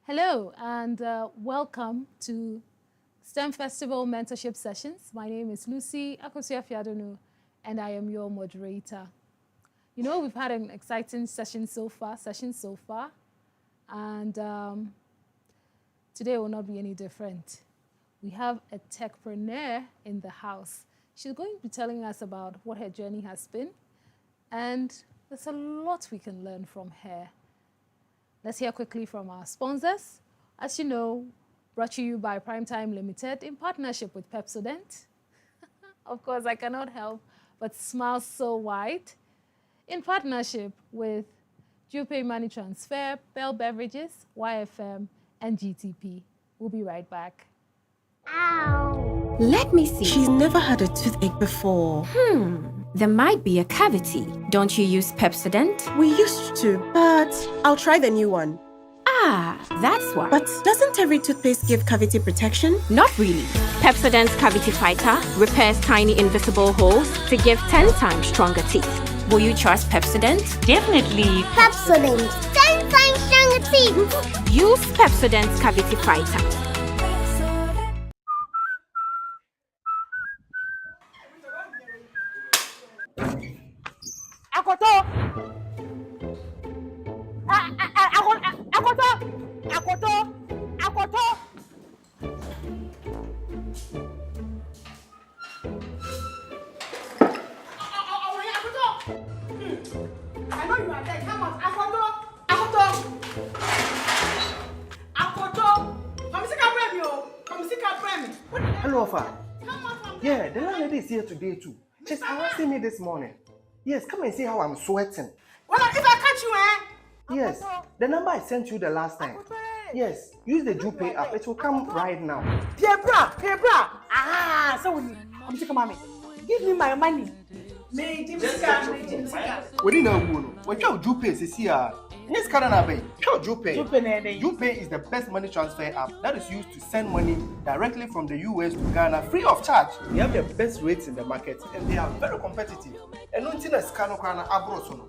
Hello and welcome to STEM Festival Mentorship Sessions. My name is Lucy Akosua Fiadonu and I am your moderator. You know, we've had an exciting session so far, and today will not be any different. We have a techpreneur in the house. She's going to be telling us about what her journey has been, and there's a lot we can learn from her. Let's hear quickly from our sponsors. As you know, brought to you by Primetime Limited in partnership with Pepsodent. Of course, I cannot help but smile so wide. In partnership with Jupe Money Transfer, Bell Beverages, YFM, and GTP. We'll be right back. Ow. Let me see. She's never had a toothache before. There might be a cavity. Don't you use Pepsodent? We used to, but I'll try the new one. Ah, that's why. But doesn't every toothpaste give cavity protection? Not really. Pepsodent's Cavity Fighter repairs tiny invisible holes to give 10 times stronger teeth. Will you trust Pepsodent? Definitely. Pepsodent. 10 times stronger teeth. Use Pepsodent's Cavity Fighter. Akoto! Akoto! I know you are there. Come on, Akoto! Come see Capremi. Hello, Alpha. Come on from Yeah, the landlady is here today too. She's harassing me this morning. Yes, come and see how I'm sweating. Well, if I catch you, Yes, the number I sent you the last time. Yes, use the Jupe app. It will come right now. Pebra. Ah, so I'm sick of mommy. Give me my money. Me, Jimsika. We didn't know. What your Jupe is here? Yes, Karanabe. Your Jupe. Jupe is the best money transfer app that is used to send money directly from the US to Ghana free of charge. They have the best rates in the market and they are very competitive. And no thing is Kano Kana Abrosono.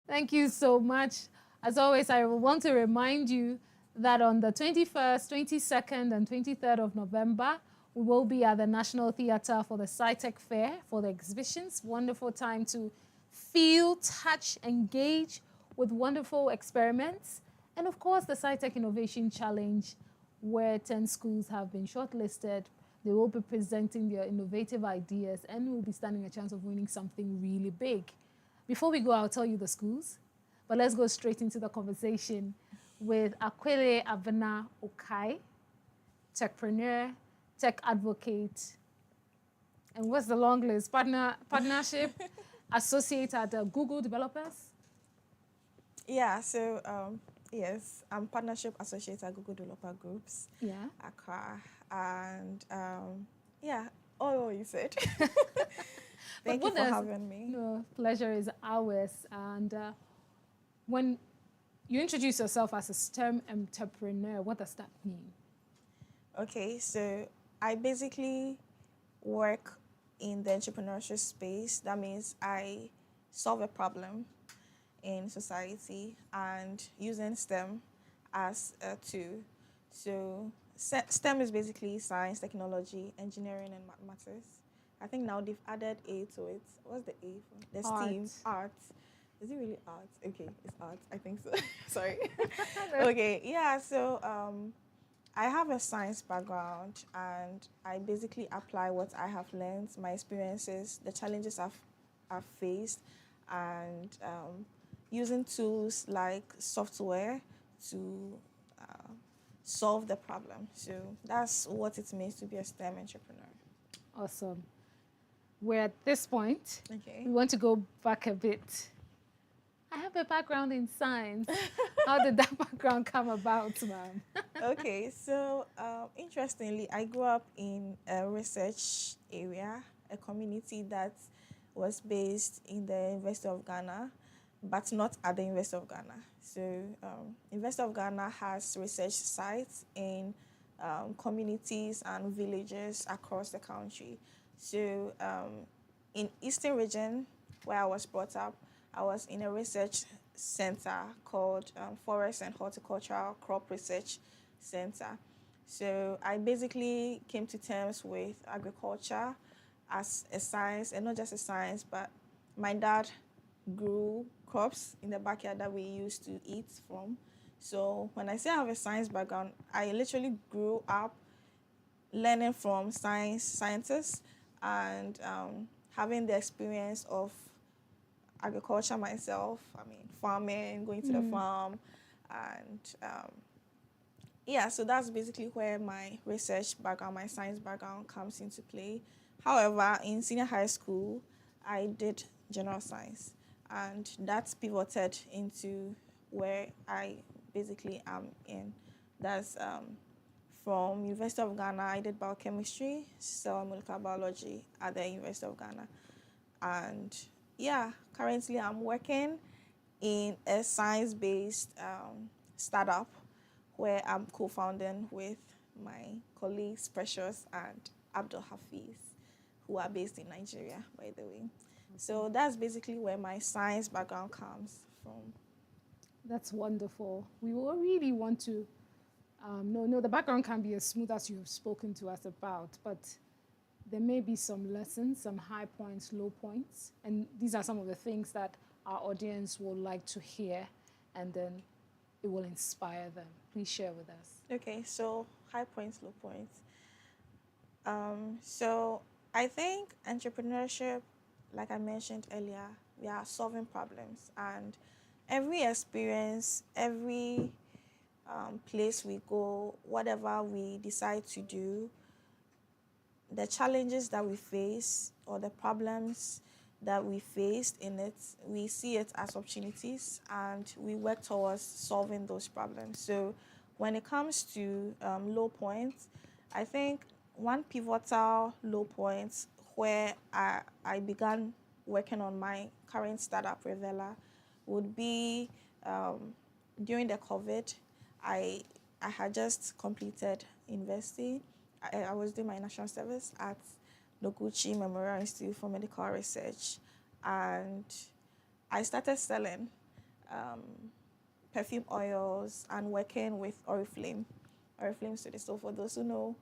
Thank you so much. As always, I want to remind you that on the 21st, 22nd, and 23rd of November, we will be at the National Theatre for the SciTech Fair for the exhibitions. Wonderful time to feel, touch, engage with wonderful experiments. And of course, the SciTech Innovation Challenge, where 10 schools have been shortlisted. They will be presenting their innovative ideas and will be standing a chance of winning something really big. Before we go, I'll tell you the schools, but let's go straight into the conversation with Aquile Abena Okai, techpreneur, tech advocate, and what's the long list? Partnership associate at Google Developers? Yeah, so yes, I'm partnership associate at Google Developer Groups, Yeah. Accra, and yeah, all you said. Thank you for having me. No, pleasure is ours. And when you introduce yourself as a STEM entrepreneur, what does that mean? Okay, so I basically work in the entrepreneurship space. That means I solve a problem in society and using STEM as a tool. So STEM is basically science, technology, engineering, and mathematics. I think now they've added A to it. What's the A for? The STEAM, art. Is it really art? Okay, it's art. I think so. Sorry. Okay, yeah, so I have a science background and I basically apply what I have learned, my experiences, the challenges I've faced, and using tools like software to solve the problem. So that's what it means to be a STEM entrepreneur. Awesome. We're at this point. Okay. We want to go back a bit. I have a background in science. How did that background come about, ma'am? Okay, so interestingly, I grew up in a research area, a community that was based in the University of Ghana, but not at the University of Ghana. So University of Ghana has research sites in communities and villages across the country. So in Eastern region, where I was brought up, I was in a research center called Forest and Horticultural Crop Research Center. So I basically came to terms with agriculture as a science, and not just a science, but my dad grew crops in the backyard that we used to eat from. So when I say I have a science background, I literally grew up learning from scientists and having the experience of agriculture myself. I mean, farming, going to the farm, and yeah, so that's basically where my research background, my science background comes into play. However, in senior high school, I did general science, and that's pivoted into where I basically am in. That's from University of Ghana, I did biochemistry, cell and molecular biology at the University of Ghana. And yeah, currently I'm working in a science-based startup where I'm co-founding with my colleagues Precious and Abdul Hafiz, who are based in Nigeria, by the way. So that's basically where my science background comes from. That's wonderful. We will really want to no, the background can be as smooth as you've spoken to us about, but there may be some lessons, some high points, low points, and these are some of the things that our audience will like to hear, and then it will inspire them. Please share with us. Okay, so high points, low points. So I think entrepreneurship, like I mentioned earlier, we are solving problems, and every experience, every place we go, whatever we decide to do, the challenges that we face or the problems that we faced in it, we see it as opportunities and we work towards solving those problems. So when it comes to low points, I think one pivotal low point where I began working on my current startup, Revela, would be during the COVID. I had just completed university. I was doing my national service at Noguchi Memorial Institute for Medical Research, and I started selling perfume oils and working with Oriflame Studios. So for those who know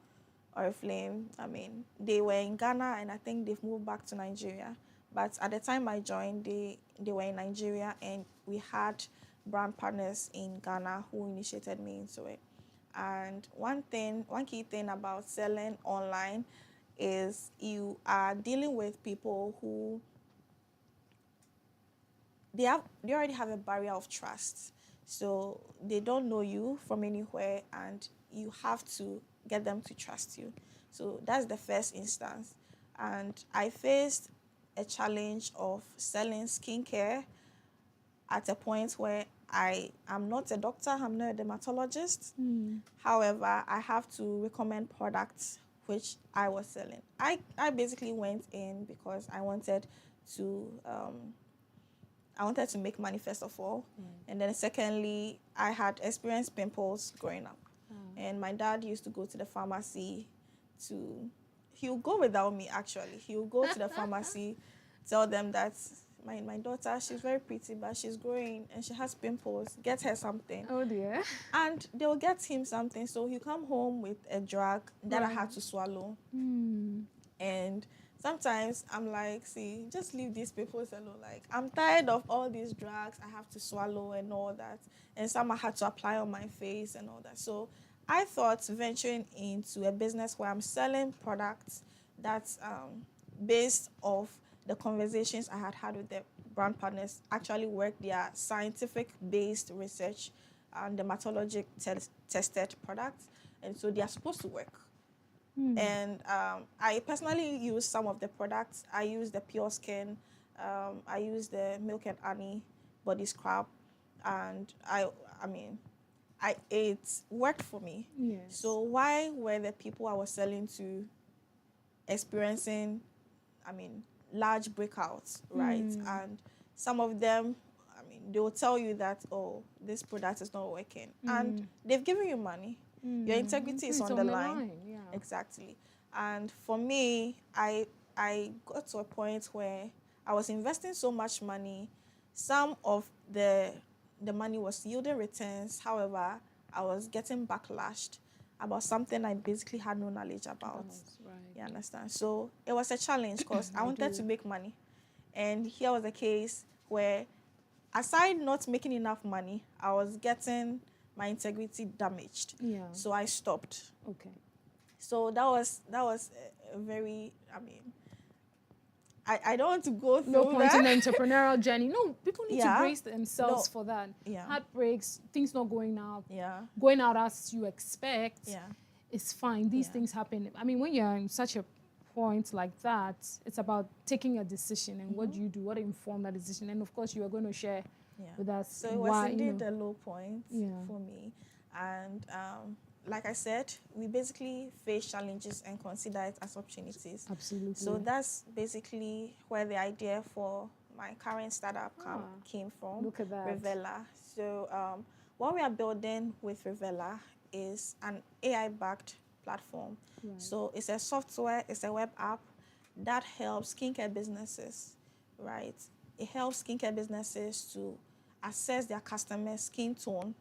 Oriflame, I mean, they were in Ghana and I think they've moved back to Nigeria. But at the time I joined, they were in Nigeria, and we had brand partners in Ghana who initiated me into it. And one key thing about selling online is you are dealing with people who they already have a barrier of trust. So they don't know you from anywhere, and you have to get them to trust you. So that's the first instance. And I faced a challenge of selling skincare at a point where I am not a doctor, I'm not a dermatologist. However, I have to recommend products which I was selling. I basically went in because I wanted to make money first of all, and then secondly, I had experienced pimples growing up, and my dad used to go to the pharmacy he'll go without me actually. He'll go to the pharmacy, tell them that my daughter, she's very pretty, but she's growing and she has pimples. Get her something. Oh dear. And they'll get him something. So he'll come home with a drug that I had to swallow. And sometimes I'm like, see, just leave these pimples alone. Like, I'm tired of all these drugs I have to swallow and all that. And some I had to apply on my face and all that. So I thought venturing into a business where I'm selling products that's based off the conversations I had with the brand partners, actually work their scientific-based research and dermatologic tested products, and so they are supposed to work. And I personally use some of the products. I use the Pure Skin, I use the Milk and Honey body scrub, and it worked for me. Yes. So why were the people I was selling to experiencing large breakouts, right? And some of them, they will tell you that, oh, this product is not working, and they've given you money. Your integrity is It's on the line. yeah. Exactly. And for me, I got to a point where I was investing so much money. Some of the money was yielding returns. However, I was getting backlashed about something I basically had no knowledge about. Right. You understand? So it was a challenge because I wanted to make money. And here was a case where, aside not making enough money, I was getting my integrity damaged. Yeah. So I stopped. Okay. So that was a very, I don't want to go through No point that. in the entrepreneurial journey. No, people need to brace themselves No. for that. Yeah. Heartbreaks, things not going out. Yeah. Going out as you expect. Yeah. It's fine. These things happen. When you're in such a point like that, it's about taking a decision and what do you do, what inform that decision. And of course, you are going to share with us. So it was indeed a low point for me. And like I said, we basically face challenges and consider it as opportunities. Absolutely. So that's basically where the idea for my current startup came from. Look at that. Revela. So what we are building with Revela is an AI-backed platform. Right. So it's a software, it's a web app that helps skincare businesses, right? It helps skincare businesses to assess their customers' skin tone,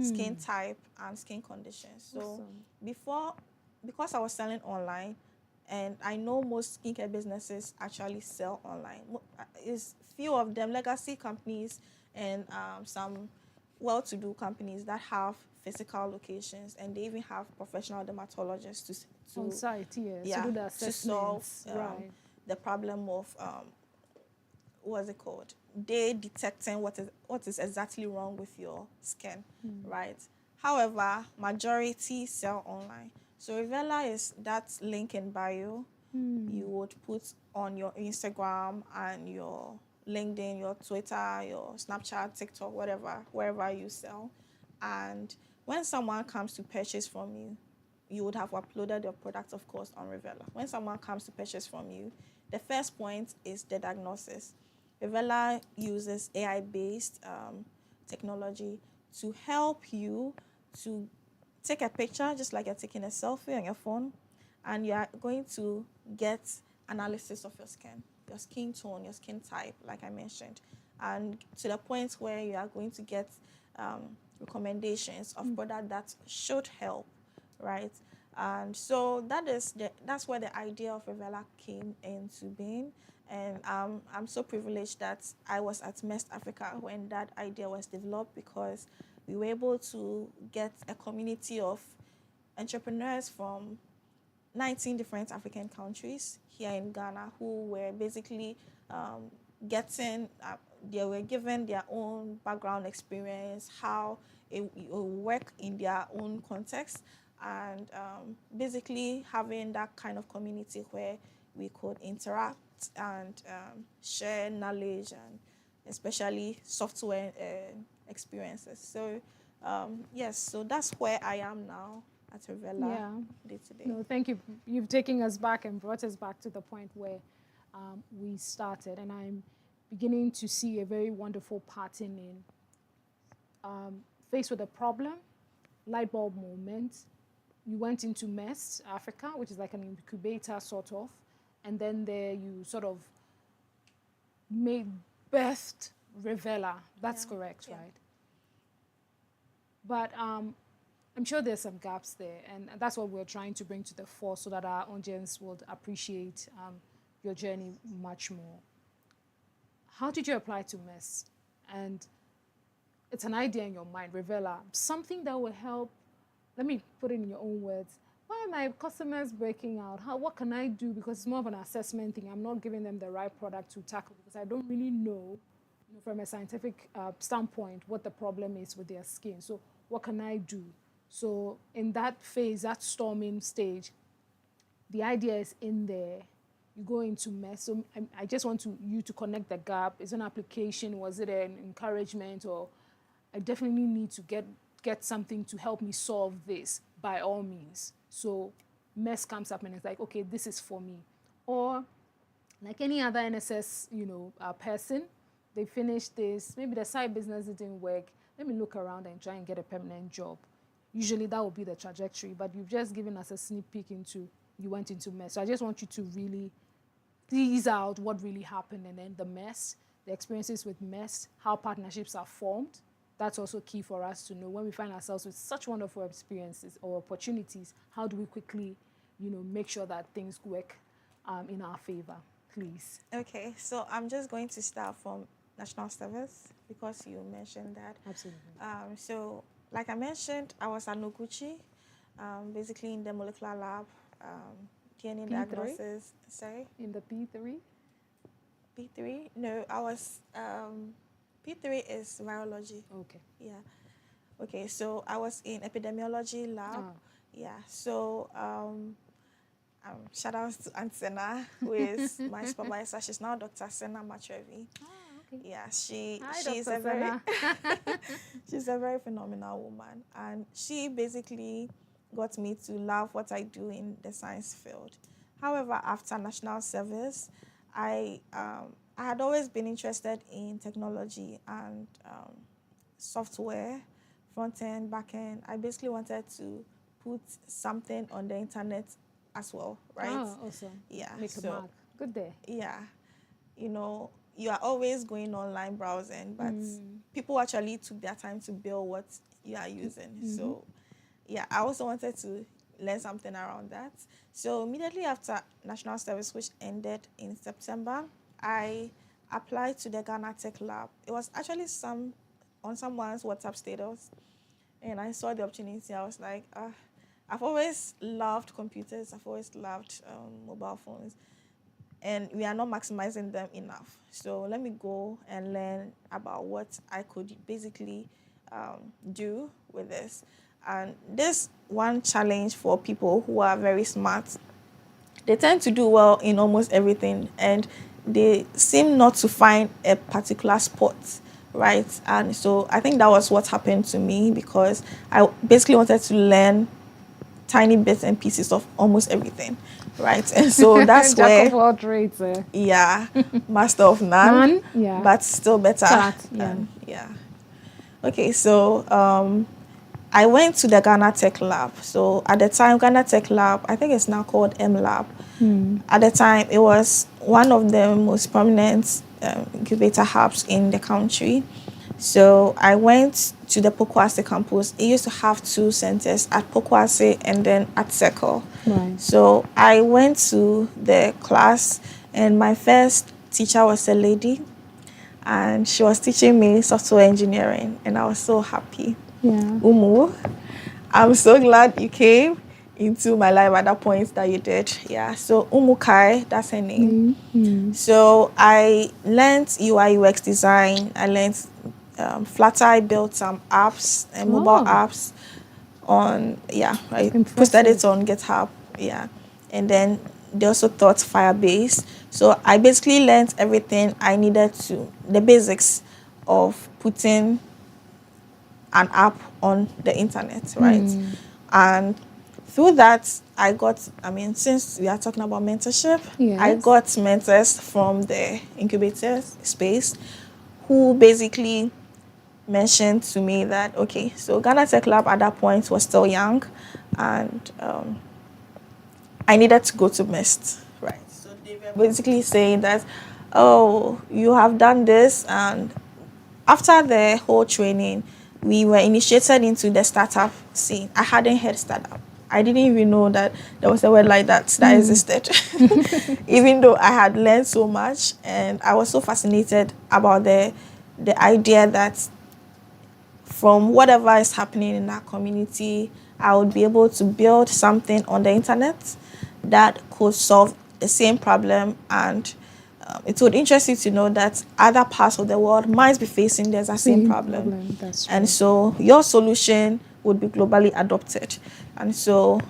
skin type, and skin conditions. So because I was selling online, and I know most skincare businesses actually sell online. It's few of them, legacy companies and some well-to-do companies that have physical locations, and they even have professional dermatologists to on site, to do the to solve assessments. Right. the problem of what's it called? They detecting what is exactly wrong with your skin, right? However, majority sell online. So Revela is that link in bio you would put on your Instagram and your LinkedIn, your Twitter, your Snapchat, TikTok, whatever, wherever you sell. And when someone comes to purchase from you, you would have uploaded your product, of course, on Revela. When someone comes to purchase from you, the first point is the diagnosis. Revela uses AI-based technology to help you to take a picture, just like you're taking a selfie on your phone, and you're going to get analysis of your skin tone, your skin type, like I mentioned, and to the point where you are going to get recommendations of product that should help, right? And so that's where the idea of Revela came into being. And I'm so privileged that I was at Mest Africa when that idea was developed, because we were able to get a community of entrepreneurs from 19 different African countries here in Ghana who were basically they were given their own background experience, how it work in their own context, and basically having that kind of community where we could interact and share knowledge, and especially software experiences. So yes, so that's where I am now at Revela day to day. No, thank you. You've taken us back and brought us back to the point where we started, and I'm beginning to see a very wonderful pattern in faced with a problem, light bulb moment. You went into Mest Africa, which is like an incubator sort of, and then there you sort of birthed Revela. That's correct, right? But I'm sure there's some gaps there, and that's what we're trying to bring to the fore so that our audience would appreciate your journey much more. How did you apply to Mest? And it's an idea in your mind, Revela, something that will help. Let me put it in your own words. Why are my customers breaking out? What can I do? Because it's more of an assessment thing. I'm not giving them the right product to tackle because I don't really know, from a scientific standpoint, what the problem is with their skin. So what can I do? So in that phase, that storming stage, the idea is in there. You go into Mest. So I just want you to connect the gap. Is it an application? Was it an encouragement? Or I definitely need to get something to help me solve this by all means. So Mest comes up and it's like, okay, this is for me. Or like any other NSS, person, they finished this, maybe the side business didn't work, let me look around and try and get a permanent job. Usually that will be the trajectory, but you've just given us a sneak peek into, you went into mess. So I just want you to really tease out what really happened, and then the mess, the experiences with mess, how partnerships are formed. That's also key for us to know when we find ourselves with such wonderful experiences or opportunities, how do we quickly, make sure that things work in our favor, please. Okay, so I'm just going to start from national service because you mentioned that. Absolutely. So, like I mentioned, I was at Noguchi, basically in the molecular lab, DNA P3? diagnosis. Sorry? In the P3? P3? No, I was, P3 is virology. Okay. Yeah. Okay, so I was in epidemiology lab. Oh. Yeah, so shout out to Aunt Senna, who is my supervisor. She's now Dr. Senna Matrevi. Okay. Yeah, Hi, she's Dr. a very Senna. she's a very phenomenal woman, and she basically got me to love what I do in the science field. However, after national service, I had always been interested in technology and software, front end, back end. I basically wanted to put something on the internet as well, right? Oh, awesome. Yeah. Make a mark. Good day. Yeah. You are always going online browsing, but people actually took their time to build what you are using. So, yeah, I also wanted to learn something around that. So immediately after national service, which ended in September, I applied to the Ghana Tech Lab. It was actually on someone's WhatsApp status, and I saw the opportunity. I was like, I've always loved computers. I've always loved mobile phones, and we are not maximizing them enough. So let me go and learn about what I could basically do with this. And this one challenge for people who are very smart. They tend to do well in almost everything, and they seem not to find a particular spot, right? And so I think that was what happened to me, because I basically wanted to learn tiny bits and pieces of almost everything, right? And so that's Jack of where, all trades. yeah, master of none, Yeah. but still better. Yeah. Yeah. Okay, so I went to the Ghana Tech Lab. So at the time, Ghana Tech Lab, I think it's now called M Lab. At the time, it was one of the most prominent incubator hubs in the country. So I went to the Pokwase campus. It used to have 2 centers, at Pokwase and then at Circle. Right. So I went to the class, and my first teacher was a lady, and she was teaching me software engineering, and I was so happy. Yeah. Umu, I'm so glad you came into my life at that point that you did. Yeah, so Umu Kai, that's her name. So I learned UI UX design. I learned Flutter. I built some apps and mobile apps on, I posted it on GitHub. Yeah, and then they also taught Firebase. So I basically learned everything I needed to, the basics of putting an app on the internet, right? And through that, I got, since we are talking about mentorship, Yes. I got mentors from the incubator space who basically mentioned to me that, okay, so Ghana Tech Lab at that point was still young, and I needed to go to MIST, right? So they were basically saying that, oh, you have done this, and after the whole training, we were initiated into the startup scene. I hadn't heard startup. I didn't even know that there was a word like that existed. Even though I had learned so much, and I was so fascinated about the idea that from whatever is happening in our community, I would be able to build something on the internet that could solve the same problem, and it would interest you to know that other parts of the world might be facing the same problem. That's true. And so your solution would be globally adopted. And so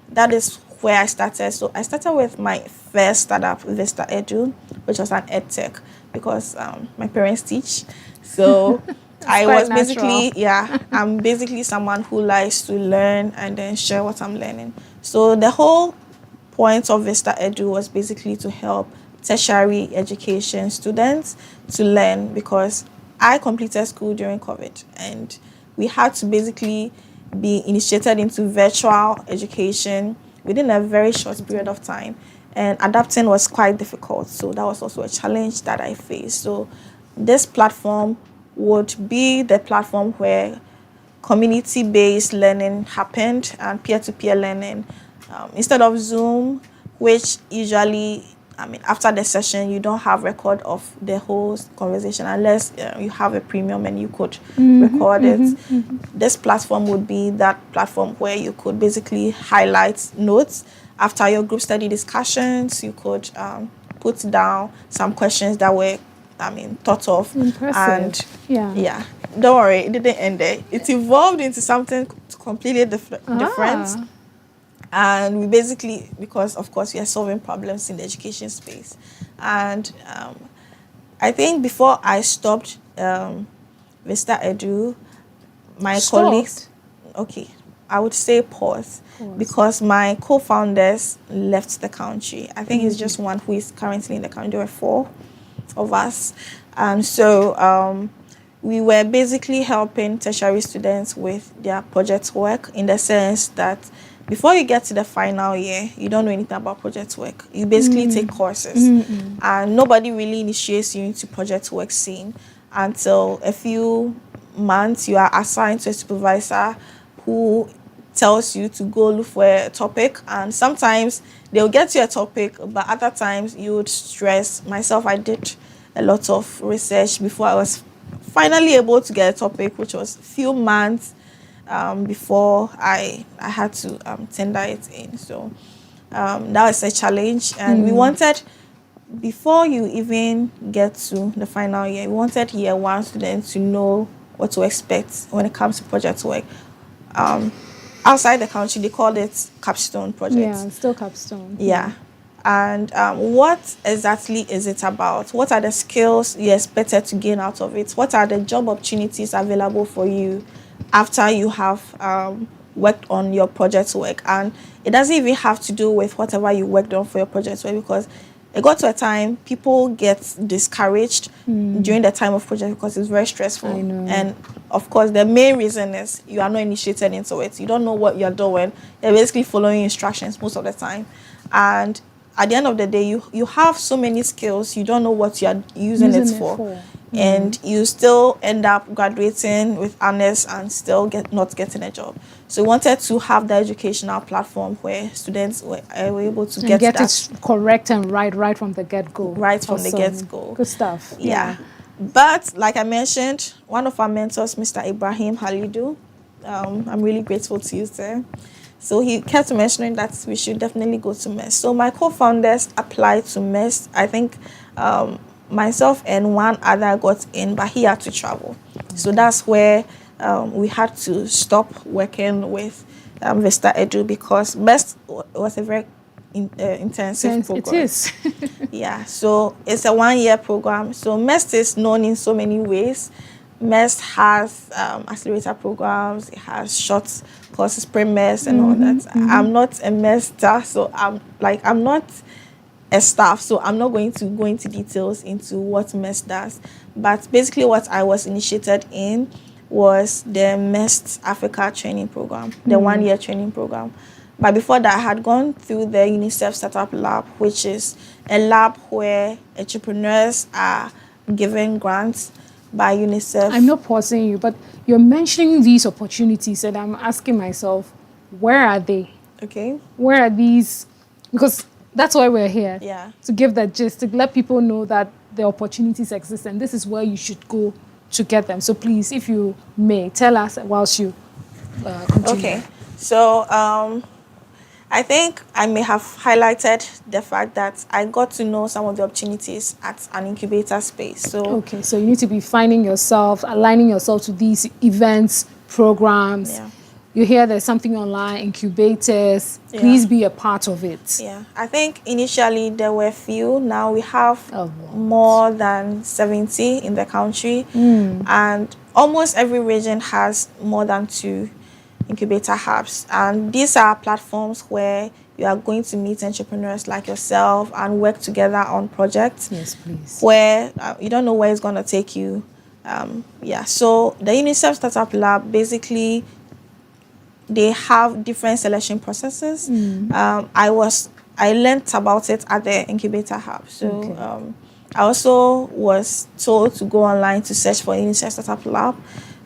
that is where I started. So I started with my first startup, Vista Edu, which was an ed tech, because my parents teach. So I was basically, I'm basically someone who likes to learn and then share what I'm learning. So the whole point of Vista Edu was basically to help tertiary education students to learn, because I completed school during COVID and we had to basically be initiated into virtual education within a very short period of time, and adapting was quite difficult. So that was also a challenge that I faced. So this platform would be the platform where community-based learning happened and peer-to-peer learning, instead of Zoom, which usually, after the session, you don't have record of the whole conversation unless you have a premium and you could record it. This platform would be that platform where you could basically highlight notes after your group study discussions. You could put down some questions that were, thought of. Impressive. And yeah, don't worry, it didn't end there. It evolved into something completely different. And we basically, because of course we are solving problems in the education space. And I think before I stopped Vista Edu, my colleagues, I would say pause, because my co-founders left the country. I think it's just one who is currently in the country. There were 4 of us. And so we were basically helping tertiary students with their project work, in the sense that before you get to the final year, you don't know anything about project work. You basically take courses, and nobody really initiates you into project work scene until a few months you are assigned to a supervisor who tells you to go look for a topic. And sometimes they'll get you a topic, but other times you would stress. Myself, I did a lot of research before I was finally able to get a topic, which was a few months before I had to tender it in. So that was a challenge. And we wanted, before you even get to the final year, we wanted year 1 students to know what to expect when it comes to project work. Outside the country, they called it capstone projects. Yeah, still capstone. Yeah. And what exactly is it about? What are the skills you expected to gain out of it? What are the job opportunities available for you after you have worked on your project work? And it doesn't even have to do with whatever you worked on for your project work, because it got to a time people get discouraged during the time of project because it's very stressful. I know. And of course, the main reason is you are not initiated into it. You don't know what you're doing. You're basically following instructions most of the time. And at the end of the day, you have so many skills, you don't know what you're using it for. And you still end up graduating with honors and still not getting a job. So we wanted to have the educational platform where students were able to get it correct and right from the get-go. Right from the get-go. Good stuff. Yeah. But like I mentioned, one of our mentors, Mr. Ibrahim Halidu, I'm really grateful to you, sir. So he kept mentioning that we should definitely go to MEST. So my co-founders applied to MEST. I think myself and one other got in, but he had to travel. So that's where we had to stop working with Vista Edu, because MEST was a very intensive program. It is. Yeah, so it's a 1-year program. So MEST is known in so many ways. MEST has accelerator programs, it has short courses, pre-MEST and all that. I'm not a MESTer, so I'm not a staff, so I'm not going to go into details into what MEST does. But basically what I was initiated in was the MEST Africa training program, the 1-year training program. But before that, I had gone through the UNICEF Startup Lab, which is a lab where entrepreneurs are given grants by UNICEF. I'm not pausing you, but you're mentioning these opportunities, and I'm asking myself, where are they? Okay. Where are these? Because that's why we're here. Yeah. To give that gist, to let people know that the opportunities exist, and this is where you should go to get them. So please, if you may, tell us whilst you continue. Okay. So I think I may have highlighted the fact that I got to know some of the opportunities at an incubator space. So okay, so you need to be finding yourself, aligning yourself to these events, programs. Yeah. You hear there's something online, incubators. Yeah. Please be a part of it. Yeah, I think initially there were few. Now we have more than 70 in the country, and almost every region has more than 2 incubator hubs. And these are platforms where you are going to meet entrepreneurs like yourself and work together on projects. Yes, please. Where you don't know where it's going to take you. So the UNICEF Startup Lab, basically, they have different selection processes. I learned about it at the incubator hub. So I also was told to go online to search for UNICEF Startup Lab.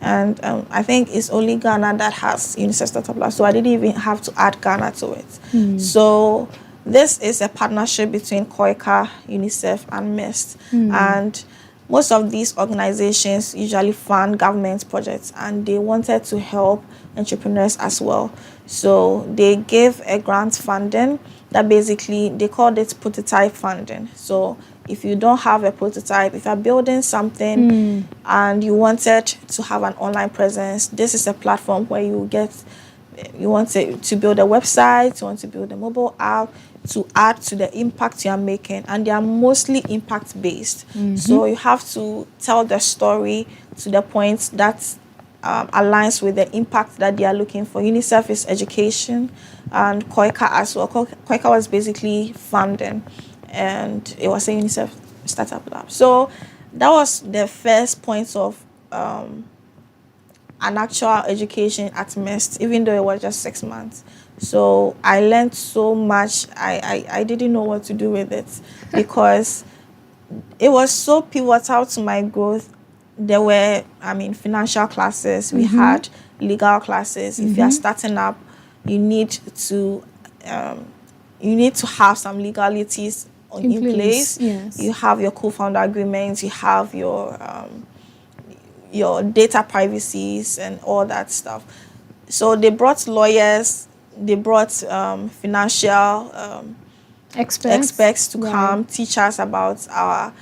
And I think it's only Ghana that has UNICEF Startup Lab. So I didn't even have to add Ghana to it. So this is a partnership between KOICA, UNICEF, and MIST. And most of these organizations usually fund government projects, and they wanted to help entrepreneurs as well. So they gave a grant funding that basically, they called it prototype funding. So if you don't have a prototype, if you're building something and you wanted to have an online presence, this is a platform where you want to build a website, you want to build a mobile app, to add to the impact you are making, and they are mostly impact based. So you have to tell the story to the point that aligns with the impact that they are looking for. UNICEF is education, and KOICA as well. KOICA was basically funding, and it was a UNICEF Startup Lab. So that was the first point of an actual education at MIST, even though it was just 6 months. So I learned so much. I didn't know what to do with it because it was so pivotal to my growth. There were, financial classes. We had legal classes. If you are starting up, you need to have some legalities in place. Yes. You have your co-founder agreements. You have your data privacies and all that stuff. So they brought lawyers. They brought financial experts to come teach us about our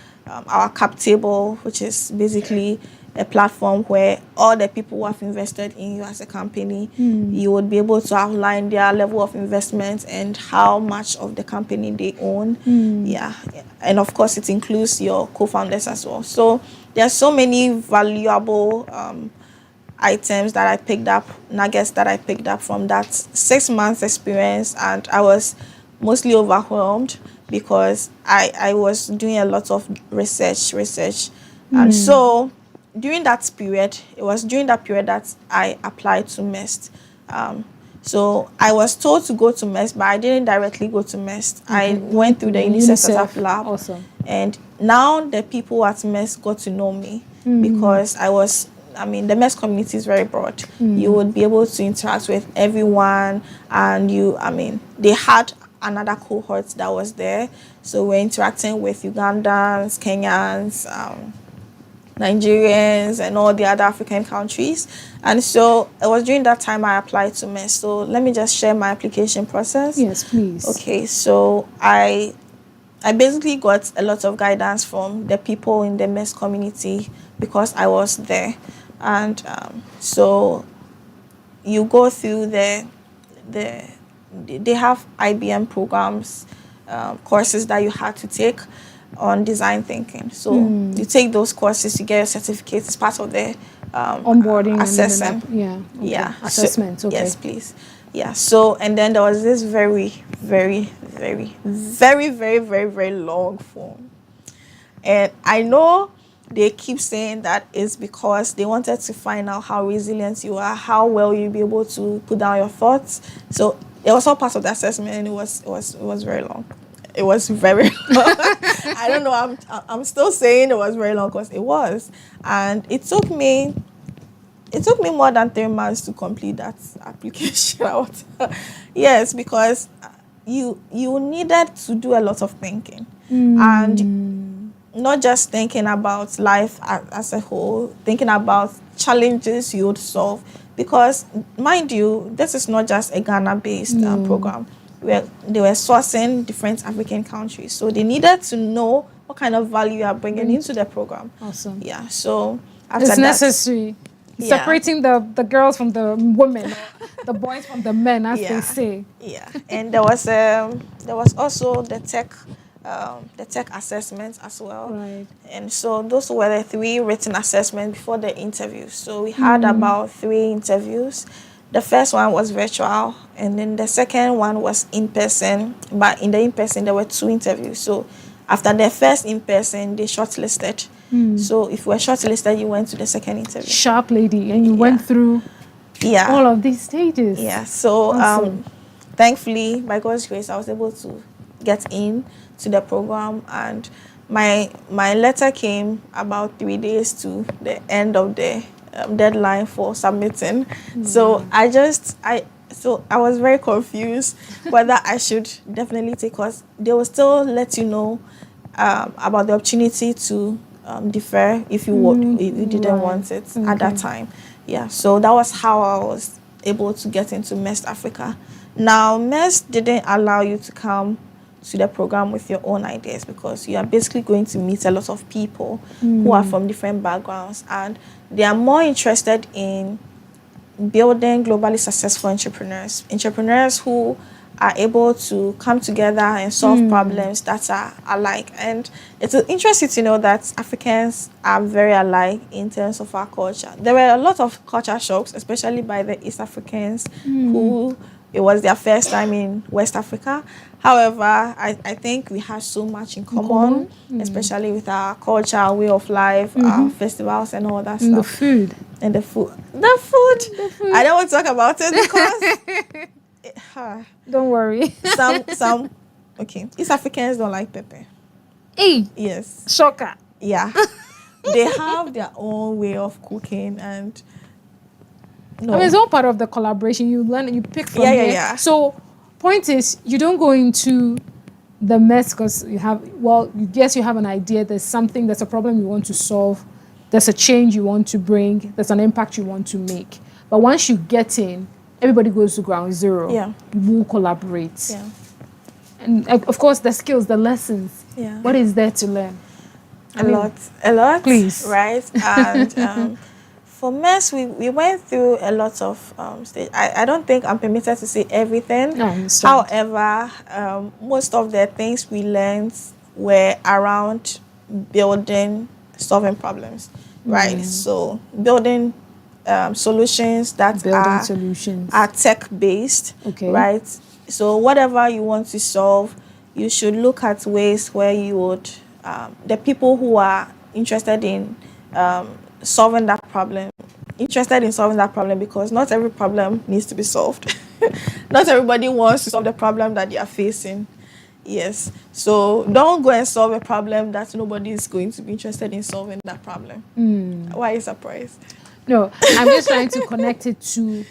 cap table, which is basically a platform where all the people who have invested in you as a company, you would be able to outline their level of investment and how much of the company they own. And of course, it includes your co-founders as well. So there are so many valuable items that I picked up, nuggets that I picked up from that 6 months experience, and I was mostly overwhelmed because I was doing a lot of research. And so during that period, it was during that period that I applied to MIST. So I was told to go to MIST, but I didn't directly go to MIST. I went through the UNICEF Startup Lab. Awesome. And now the people at MIST got to know me because the MES community is very broad. You would be able to interact with everyone, and they had another cohort that was there. So we're interacting with Ugandans, Kenyans, Nigerians, and all the other African countries. And so it was during that time I applied to MES. So let me just share my application process. Yes, please. Okay, so I basically got a lot of guidance from the people in the MES community because I was there. And so you go through they have IBM programs, courses that you had to take on design thinking. So you take those courses, you get your certificate. It's part of the onboarding assessment. Assessment. So, okay. yes, please. Yeah. So and then there was this very, very, very, very, very, very, very long form, and I know they keep saying that it's because they wanted to find out how resilient you are, how well you'll be able to put down your thoughts. So it was all part of the assessment, and it was very long. It was very long. I don't know. I'm still saying it was very long because it was, and it took me more than 3 months to complete that application. Yes, because you needed to do a lot of thinking, and not just thinking about life as a whole, thinking about challenges you would solve. Because, mind you, this is not just a Ghana-based program. They were sourcing different African countries. So they needed to know what kind of value you are bringing into the program. Awesome. Yeah, so after it's that, necessary. Yeah. Separating the girls from the women, or the boys from the men, as they say. Yeah, and there was also the tech assessment as well. Right. And so those were the 3 written assessments before the interviews. So we had about 3 interviews. The first one was virtual, and then the second one was in person. But in the in person, there were 2 interviews. So after the first in person, they shortlisted. So if you were shortlisted, you went to the second interview. Sharp lady, and you went through all of these stages. Yeah. So Awesome. thankfully, by God's grace, I was able to get in to the program, and my letter came about 3 days to the end of the deadline for submitting. So I was very confused whether I should definitely take, because they will still let you know about the opportunity to defer if you if you didn't want it at that time. Yeah, so that was how I was able to get into MEST Africa. Now, MEST didn't allow you to come to the program with your own ideas, because you are basically going to meet a lot of people who are from different backgrounds, and they are more interested in building globally successful entrepreneurs who are able to come together and solve problems that are alike. And it's interesting to know that Africans are very alike in terms of our culture. There were a lot of culture shocks, especially by the East Africans who it was their first time in West Africa. However, I think we have so much in common, especially with our culture, our way of life, our festivals and all that stuff. The food. And the food. The food. I don't want to talk about it because... Don't worry. Some okay. East Africans don't like pepper. Hey, Yes. shocker. Yeah. They have their own way of cooking, and I mean, it's all part of the collaboration. You learn, you pick from there. Yeah. So, point is, you don't go into the mess because you have, you guess you have an idea. There's a problem you want to solve. There's a change you want to bring. There's an impact you want to make. But once you get in, everybody goes to ground zero. Yeah. You will collaborate. Yeah. And of course, the skills, the lessons. Yeah. What is there to learn? A lot. Please. Right? And for MES, we went through a lot of stage. I don't think I'm permitted to say everything. I understand. However, most of the things we learned were around solving problems, right? So building solutions that are tech-based, Okay. right? So whatever you want to solve, you should look at ways where you would, the people who are interested in solving that problem, because not every problem needs to be solved. Not everybody wants to solve the problem that they are facing. Yes. So don't go and solve a problem that nobody is going to be interested in solving that problem. Why are you surprised? No, I'm just trying to connect it to,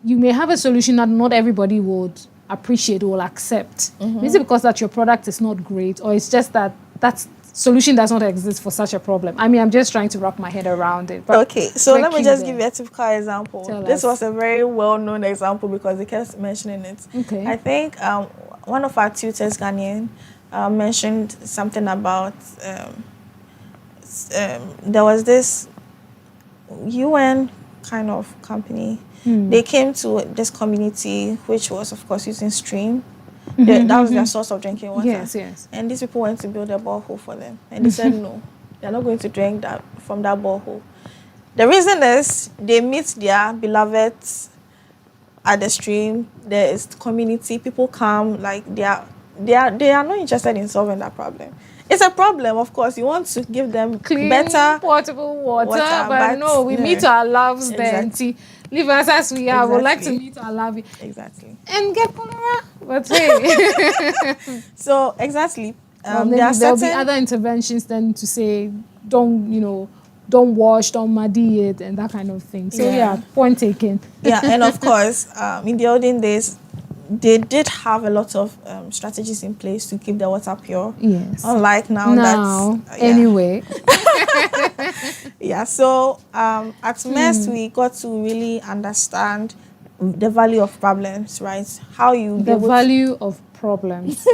you may have a solution that not everybody would appreciate or will accept. Is it because that your product is not great, or it's just that that solution does not exist for such a problem? I mean, I'm just trying to wrap my head around it. But okay, so let me just give you a typical example. This was a very well-known example because they kept mentioning it. Okay. I think one of our tutors, Ghanaian, mentioned something about there was this UN kind of company. They came to this community, which was, of course, using stream. That was their source of drinking water. Yes. And these people went to build a borehole for them. And they said, no, they're not going to drink that from that borehole. The reason is they meet their beloveds at the stream. There is community. People come, like they are not interested in solving that problem. It's a problem, of course. You want to give them Clean, better potable water, but but no, we meet our loves there. Exactly. Leave us as we are. We'd like to Exactly. meet our love Exactly. and get cholera. But hey, So exactly. there'll There are be certain other interventions then to say, don't wash, don't muddy it, and that kind of thing. So yeah, point taken. yeah, and of course, in the olden days, they did have a lot of strategies in place to keep the water pure. Yes. Unlike now, Anyway. Yeah, so at MEST, we got to really understand the value of problems, right? How you The value of problems.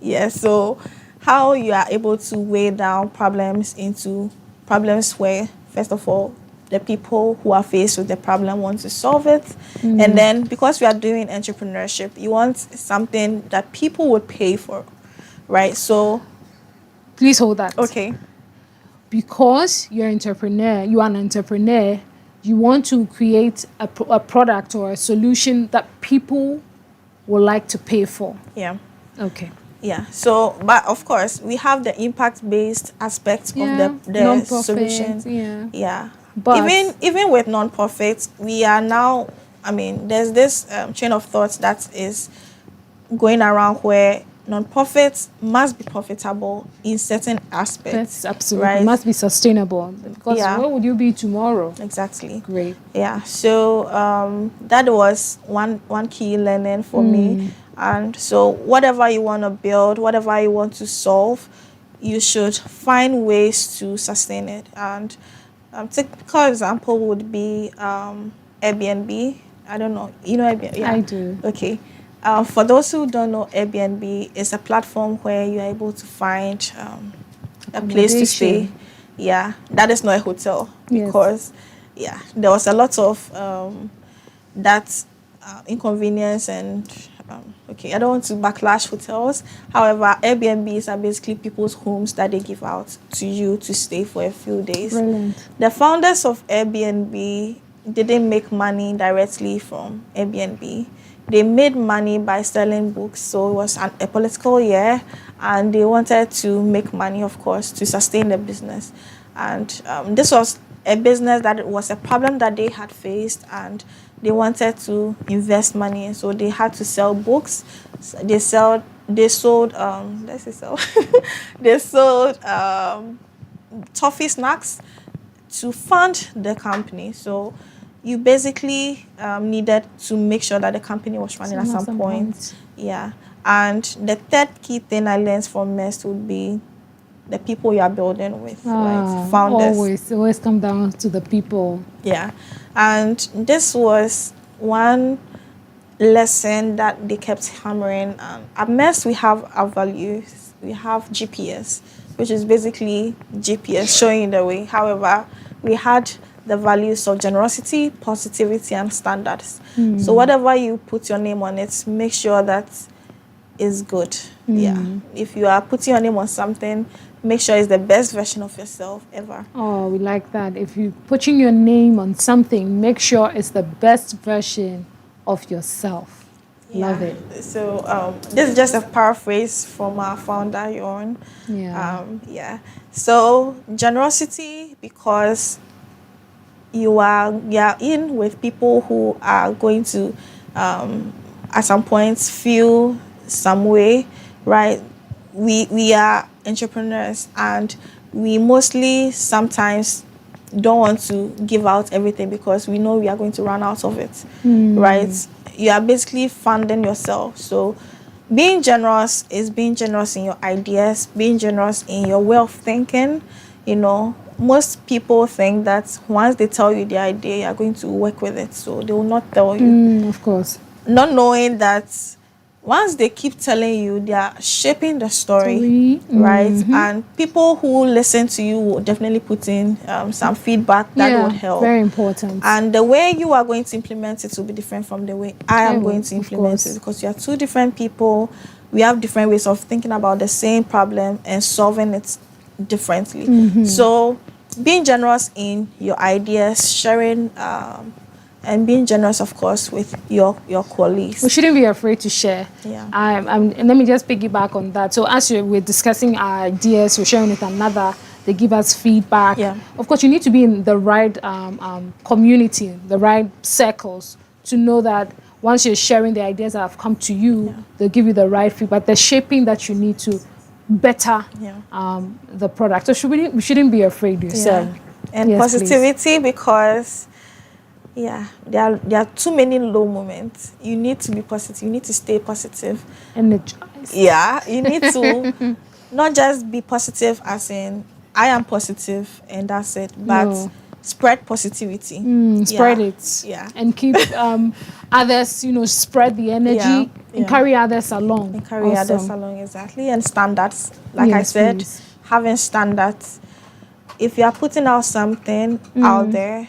Yeah, so how you are able to weigh down problems into problems where, first of all, the people who are faced with the problem want to solve it. And then because we are doing entrepreneurship, you want something that people would pay for, right? So, Please hold that. okay. Because you're an entrepreneur, you want to create a product or a solution that people would like to pay for. Yeah. Okay. Yeah. So, but of course, we have the impact-based aspect of the Non-profit, solution. Yeah. Yeah. But Even with non-profits, we are now. I mean, there's this chain of thoughts that is going around where non-profits must be profitable in certain aspects. That's absolutely right? must be sustainable, because Yeah. where would you be tomorrow? Exactly. Great. Yeah. So that was one key learning for me. And so whatever you want to build, whatever you want to solve, you should find ways to sustain it. And typical example would be Airbnb. I don't know. You know Airbnb? Yeah. I do. Okay. For those who don't know, Airbnb is a platform where you're able to find a place to stay. Accommodation. Yeah, that is not a hotel, Yes. because yeah, there was a lot of that inconvenience and okay, I don't want to backlash hotels. However, Airbnbs are basically people's homes that they give out to you to stay for a few days. Brilliant. The founders of Airbnb didn't make money directly from Airbnb. They made money by selling books. So it was a political year, and they wanted to make money, of course, to sustain the business. And this was a business that was a problem that they had faced, and they wanted to invest money. So they had to sell books. They sold they sold toffee snacks to fund the company. So you basically needed to make sure that the company was running at some point. Yeah. And the third key thing I learned from MEST would be the people you are building with, right? Founders. Always come down to the people. Yeah. And this was one lesson that they kept hammering. At MEST, we have our values. We have GPS, which is basically GPS showing you the way. However, we had the values of generosity, positivity, and standards. So whatever you put your name on it, make sure that is good. Yeah. If you are putting your name on something, make sure it's the best version of yourself ever. Oh, we like that. If you're putting your name on something, make sure it's the best version of yourself. Yeah. Love it. So this is just a paraphrase from our founder, Yorn. Yeah. Yeah. So generosity, because you are in with people who are going to at some point feel some way, right? We are entrepreneurs, and we mostly sometimes don't want to give out everything because we know we are going to run out of it, right? You are basically funding yourself. So being generous is being generous in your ideas, being generous in your way of thinking. You know, most people think that once they tell you the idea, you are going to work with it. So they will not tell you. Of course. Not knowing that once they keep telling you, they are shaping the story, right? And people who listen to you will definitely put in some feedback that would help. Very important. And the way you are going to implement it will be different from the way I am going to implement it, because you are two different people. We have different ways of thinking about the same problem and solving it differently. So being generous in your ideas, sharing, and being generous, of course, with your colleagues. We shouldn't be afraid to share. Yeah. And let me just piggyback on that. So as we're discussing our ideas, we're sharing with another, they give us feedback. Yeah. Of course, you need to be in the right community, the right circles, to know that once you're sharing the ideas that have come to you, they'll give you the right feedback, the shaping that you need to better the product. So we shouldn't be afraid, you said. And yes, positivity, because there are too many low moments. You need to be positive. You need to stay positive. Energized. Yeah, you need to not just be positive as in I am positive and that's it, but spread positivity. Spread it. Yeah. And keep others, spread the energy and carry others along. And carry others along, exactly. And standards. Like I said, having standards. If you are putting out something out there,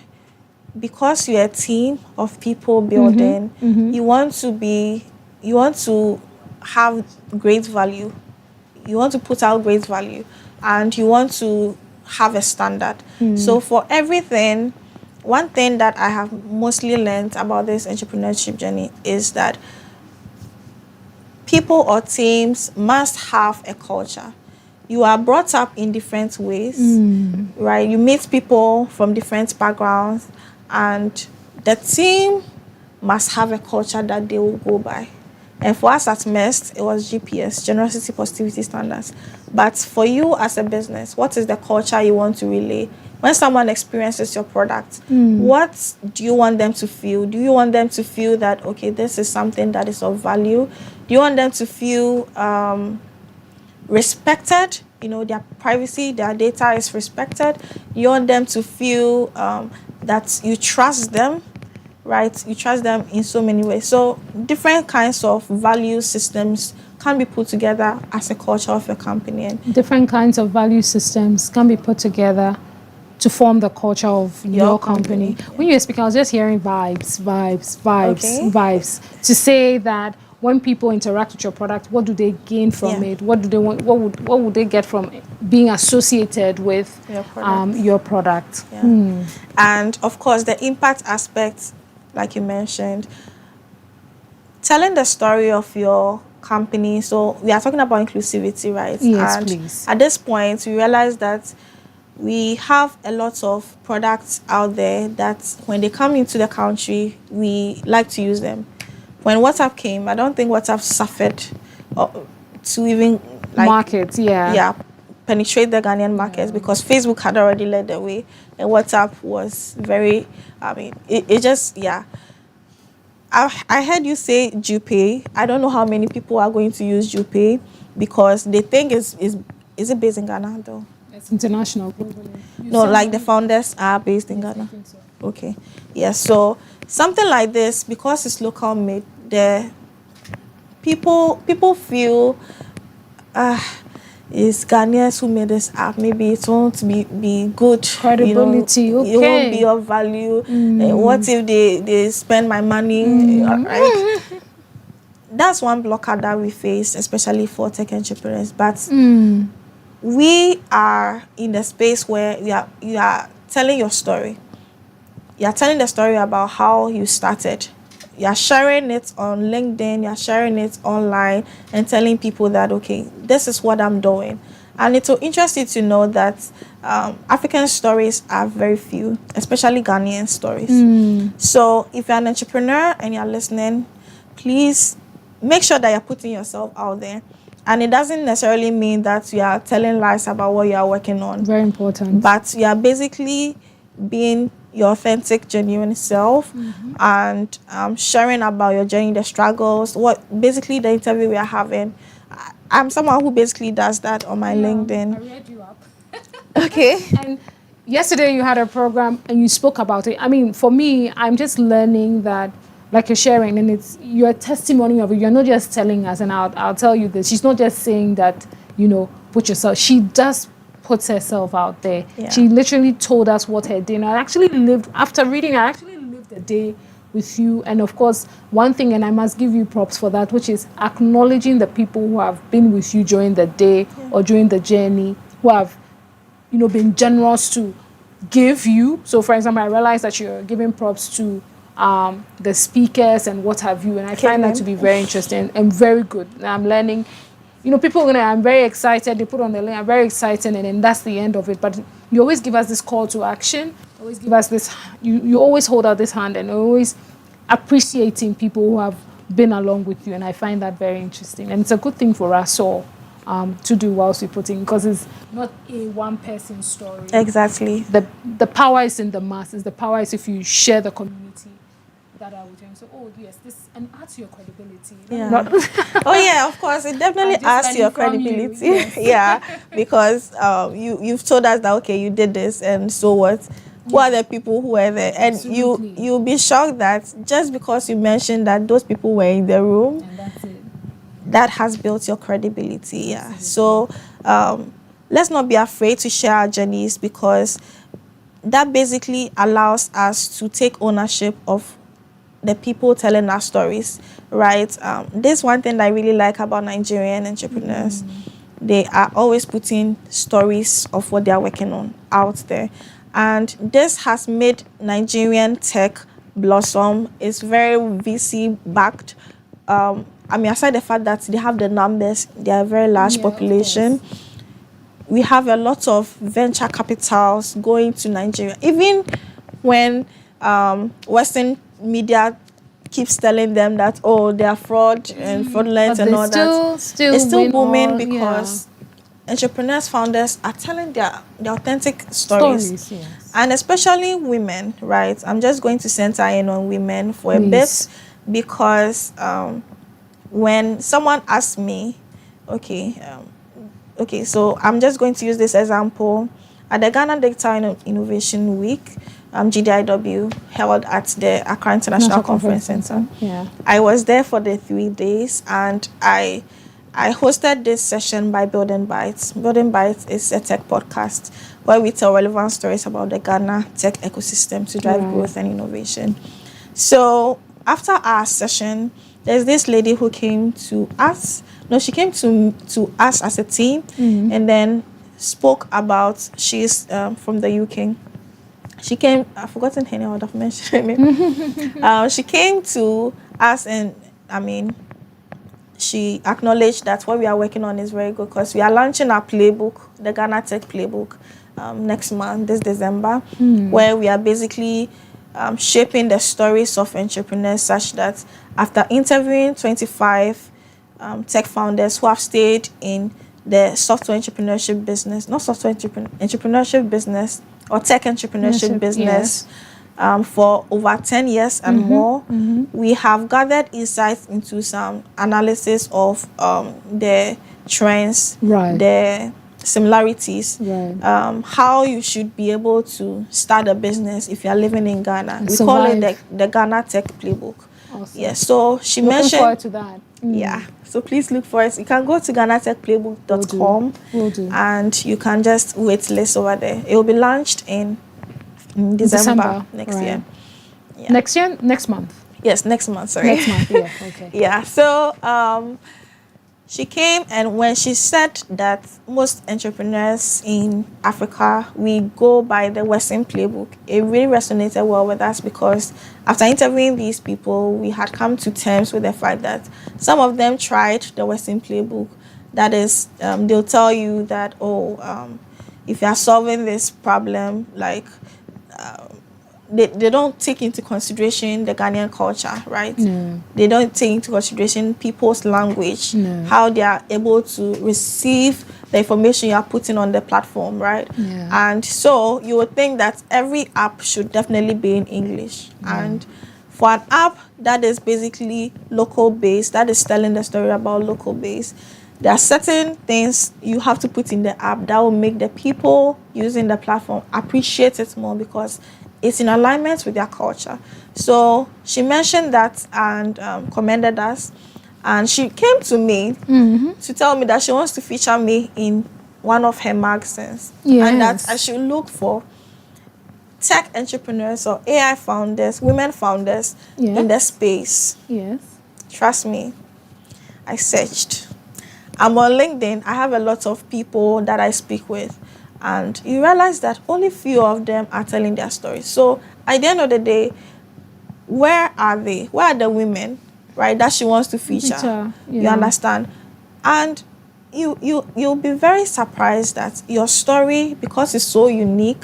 because you're a team of people building, you want to have great value. You want to put out great value, and you want to have a standard. So for everything, one thing that I have mostly learned about this entrepreneurship journey is that people or teams must have a culture. You are brought up in different ways, right? You meet people from different backgrounds, and the team must have a culture that they will go by. And for us at MEST, it was GPS, Generosity Positivity Standards. But for you as a business, what is the culture you want to relay? When someone experiences your product, what do you want them to feel? Do you want them to feel that, okay, this is something that is of value? Do you want them to feel respected? You know, their privacy, their data is respected. You want them to feel that you trust them, right? You trust them in so many ways. So different kinds of value systems can be put together as a culture of your company. And different kinds of value systems can be put together to form the culture of your company. Yeah. When you were speaking, I was just hearing vibes, vibes. To say that when people interact with your product, what do they gain from it? What do they want? What would they get from being associated with your product? Yeah. And of course, the impact aspect, like you mentioned, telling the story of your company. So we are talking about inclusivity, right? Yes, and please. At this point, we realize that we have a lot of products out there that when they come into the country, we like to use them. When WhatsApp came, I don't think WhatsApp suffered to even markets, penetrate the Ghanaian markets because Facebook had already led the way, and WhatsApp was very, it just. I heard you say JuPay. I don't know how many people are going to use JuPay because they think is it based in Ghana though? It's international, globally. No, like the founders are based in Ghana. I think so. Okay. Yeah, so something like this, because it's local made, the people feel it's Ghanaians who made this app. Maybe it won't be good. Credibility, okay. It won't be of value. What if they spend my money? Right? That's one blocker that we face, especially for tech entrepreneurs. But we are in the space where you are telling your story. You are telling the story about how you started. You are sharing it on LinkedIn, you are sharing it online and telling people that, okay, this is what I'm doing. And it will interest you to know that African stories are very few, especially Ghanaian stories. So if you're an entrepreneur and you're listening, please make sure that you're putting yourself out there. And it doesn't necessarily mean that you are telling lies about what you are working on. Very important. But you are basically being your authentic, genuine self and sharing about your journey, the struggles, basically the interview we are having. I'm someone who basically does that on my LinkedIn. I read you up. Okay. And yesterday you had a program and you spoke about it. I mean, for me, I'm just learning that, like you're sharing, and it's your testimony of it. You're not just telling us, and I'll tell you this. She's not just saying that, put yourself. She does puts herself out there. Yeah. She literally told us what her day. And after reading, I actually lived a day with you. And of course, one thing, and I must give you props for that, which is acknowledging the people who have been with you during the day or during the journey, who have, been generous to give you. So for example, I realized that you're giving props to the speakers and what have you. And I find that to be very interesting and very good. And I'm learning. People, I'm very excited, they put on the link, I'm very excited, and then that's the end of it. But you always give us this call to action, always give us this, you always hold out this hand and always appreciating people who have been along with you, and I find that very interesting. And it's a good thing for us all to do whilst we put in, because it's not a one-person story. Exactly. The power is in the masses, the power is if you share the community that are with you. So, yes, this, and adds to your credibility. Yeah, of course, it definitely adds to your credibility. Yes. Yeah, because you've told us that, okay, you did this, and so what? Who are the people who were there? And you'll be shocked that just because you mentioned that those people were in the room, and that's it. That has built your credibility. Yeah. So let's not be afraid to share our journeys, because that basically allows us to take ownership of the people telling our stories, right? This one thing that I really like about Nigerian entrepreneurs. They are always putting stories of what they are working on out there. And this has made Nigerian tech blossom. It's very VC backed. Aside the fact that they have the numbers, they are a very large population. We have a lot of venture capitals going to Nigeria. Even when Western media keeps telling them that, oh, they are fraud and fraudulent and all that, it's still booming because entrepreneurs, founders are telling their authentic stories. And especially women, right? I'm just going to center in on women for a bit because when someone asks me, so I'm just going to use this example. At the Ghana Digital Innovation Week, GDIW, held at the Accra International Conference Center. I was there for the 3 days, and I hosted this session by Building Bites. Building Bites is a tech podcast where we tell relevant stories about the Ghana tech ecosystem to drive growth and innovation. So after our session, there's this lady who came to us. No, she came to us as a team, and then spoke about, she's from the UK. She came, I've forgotten her name, I would have mentioned her name. She came to us, and she acknowledged that what we are working on is very good because we are launching our playbook, the Ghana Tech Playbook, next month, this December, where we are basically shaping the stories of entrepreneurs such that after interviewing 25 tech founders who have stayed in the software entrepreneurship business, not software entrepreneurship business or tech entrepreneurship business for over 10 years and more, we have gathered insights into some analysis of the trends, the similarities, how you should be able to start a business if you are living in Ghana. We call it the Ghana Tech Playbook. Awesome. Yeah, so she Looking mentioned... forward to that. Yeah, so please look for it. You can go to ghanatechplaybook.com and you can just wait list over there. It will be launched in December next year. Yeah. Next year? Next month? Yes, next month, sorry. Next month, yeah, okay. Yeah, so she came, and when she said that most entrepreneurs in Africa, we go by the Western playbook, it really resonated well with us because after interviewing these people, we had come to terms with the fact that some of them tried the Western playbook. That is, they'll tell you that, if you are solving this problem, like, they don't take into consideration the Ghanaian culture, right? No. They don't take into consideration people's language, how they are able to receive the information you are putting on the platform, right? Yeah. And so you would think that every app should definitely be in English. And for an app that is basically local based, that is telling the story about local based, there are certain things you have to put in the app that will make the people using the platform appreciate it more because it's in alignment with their culture. So she mentioned that and commended us. And she came to me to tell me that she wants to feature me in one of her magazines. Yes. And that I should look for tech entrepreneurs or AI founders, women founders in the space. Yes. Trust me, I searched. I'm on LinkedIn. I have a lot of people that I speak with. And you realize that only few of them are telling their stories. So at the end of the day, where are they? Where are the women, right, that she wants to feature? You understand? And you'll be very surprised that your story, because it's so unique,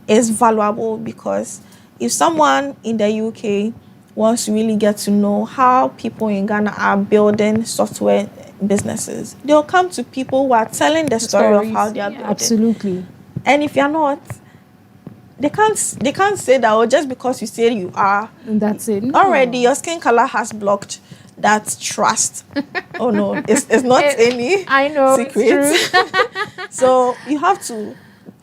is valuable. Because if someone in the UK wants to really get to know how people in Ghana are building software businesses, they'll come to people who are telling the story of how they are building. Absolutely. And if you're not, they can't say that, just because you say you are, and that's it. Already your skin color has blocked that trust. Oh no, it's not any secret. It's true. So you have to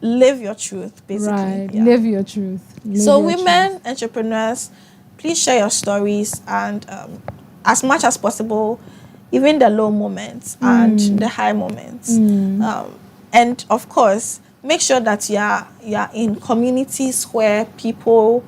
live your truth, basically. Right. Live your truth. So women entrepreneurs, please share your stories, and as much as possible, even the low moments and the high moments. And of course, make sure that you are in communities where people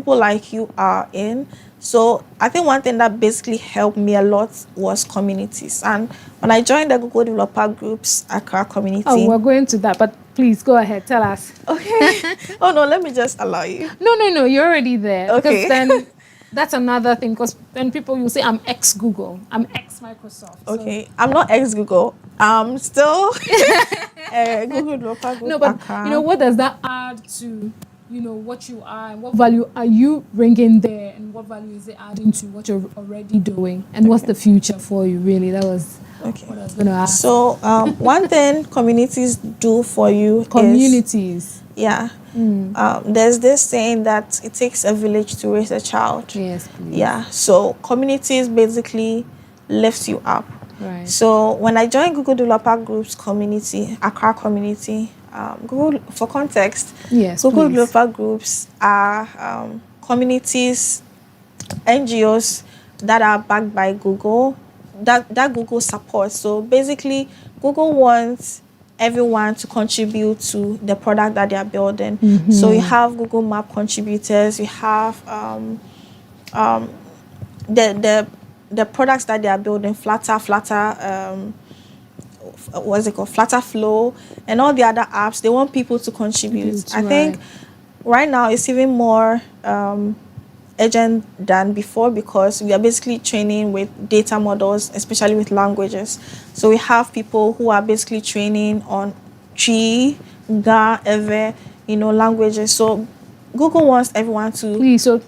like you are in. So I think one thing that basically helped me a lot was communities. And when I joined the Google Developer Groups Accra community. Oh, we're going to that. But Please go ahead. Tell us. Okay. Oh no, let me just allow you. No. You're already there. Okay. Because then that's another thing. Because then people will say, I'm ex-Google. I'm ex-Microsoft. Okay. So. I'm not ex-Google. I'm still Google developer group. No, but you know, what does that add to, you know, what you are and what value are you bringing there and what value is it adding to what you're already doing and what's the future for you, really? That was what I was going to ask. So one thing communities do for you Communities. Yeah. There's this saying that it takes a village to raise a child. Yes, please. Yeah. So communities basically lift you up. Right. So when I joined Google Developer Group's community, Accra community, Google, for context, yes, Google please. Developer Groups are communities, NGOs that are backed by Google, that Google supports. So basically, Google wants everyone to contribute to the product that they are building. Mm-hmm. So you have Google Map contributors, you have the products that they are building, Flutter, what's it called, Flutter Flow, and all the other apps. They want people to contribute. I think right now it's even more urgent than before because we are basically training with data models, especially with languages. So we have people who are basically training on Tree, Ga, Ewe, languages. So Google wants everyone to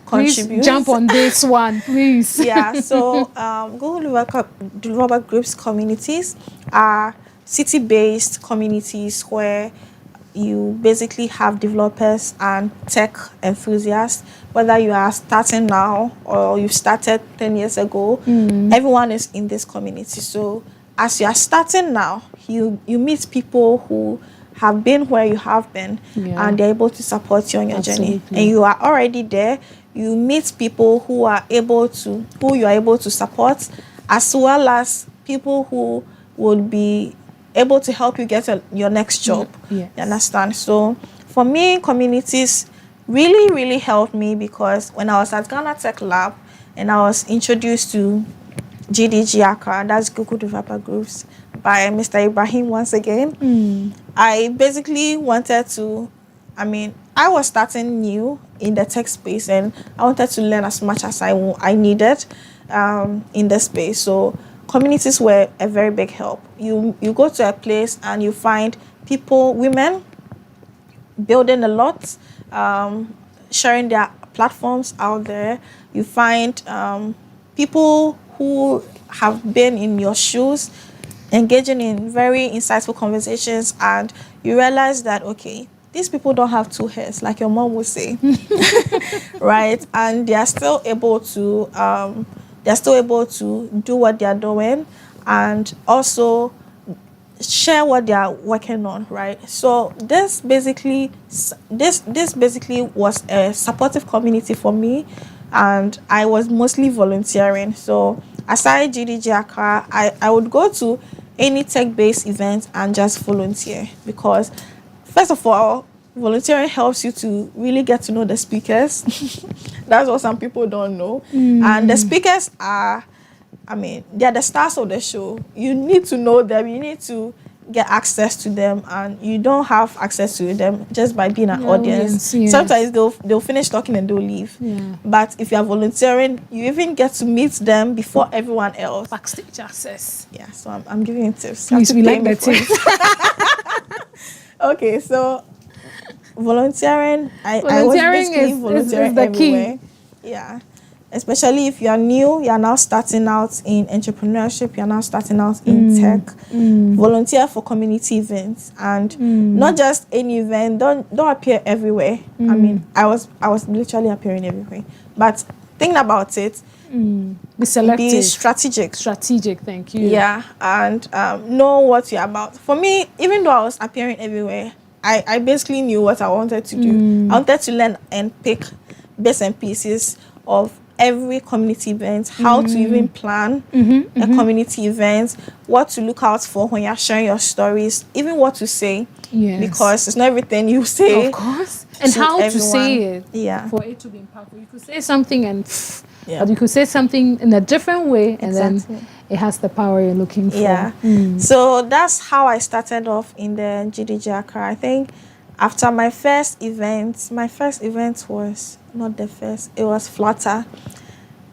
contribute. Please jump on this one, please. Yeah, so Google Developer Groups communities are city-based communities where you basically have developers and tech enthusiasts, whether you are starting now or you started 10 years ago, everyone is in this community. So as you are starting now, you meet people who have been where you have been and they're able to support you on your journey. And you are already there, you meet people who you are able to support, as well as people who would be able to help you get your next job. Yes. You understand? So for me, communities really, really helped me because when I was at Ghana Tech Lab and I was introduced to GDG Accra, that's Google Developer Groups, by Mr. Ibrahim once again, I basically wanted to, I was starting new in the tech space and I wanted to learn as much as I needed in the space. So communities were a very big help. You go to a place and you find people, women, building a lot, sharing their platforms out there. You find people who have been in your shoes, engaging in very insightful conversations, and you realize that, okay, these people don't have two heads, like your mom would say, right? And they are still able to do what they are doing and also share what they are working on, right? So this basically was a supportive community for me, and I was mostly volunteering. So aside GDG Accra, I would go to any tech-based event and just volunteer because, first of all, volunteering helps you to really get to know the speakers. That's what some people don't know. And the speakers are, they are the stars of the show. You need to know them. You need to get access to them, and you don't have access to them just by being an audience. Yes. Sometimes they'll finish talking and they'll leave. Yeah. But if you are volunteering, you even get to meet them before everyone else. Backstage access. Yeah, so I'm giving you tips. Please, we like the tips. Okay, so volunteering, I was basically volunteering the everywhere. Key. Yeah. Especially if you are new, you are now starting out in entrepreneurship, you are now starting out in tech. Volunteer for community events, and not just any event. Don't appear everywhere. I was literally appearing everywhere. But think about it. Be selective. Be strategic. Strategic, thank you. Yeah, and know what you're about. For me, even though I was appearing everywhere, I basically knew what I wanted to do. I wanted to learn and pick bits and pieces of every community event, how to even plan a community event, what to look out for when you're sharing your stories, even what to say. Yes. Because it's not everything you say. Of course. And how everyone. To say it. Yeah. For it to be impactful. You could say something but you could say something in a different way and then it has the power you're looking for. Yeah. So that's how I started off in the GDG Accra. I think after my first event was not the first, it was Flutter.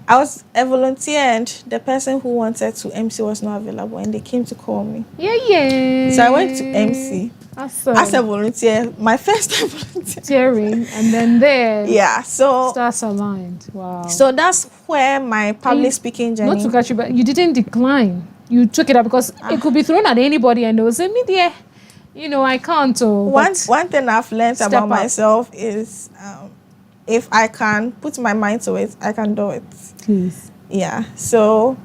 I was a volunteer and the person who wanted to MC was not available and they came to call me. Yeah. So I went to MC. Awesome. As a volunteer, my first time volunteering. And then there. Yeah, so stars aligned. Wow. So that's where my public speaking journey. Not to catch you, but you didn't decline. You took it up because it could be thrown at anybody and they will say, media, you know, I can't. One thing I've learned about myself is if I can put my mind to it, I can do it. Please. Yeah. So,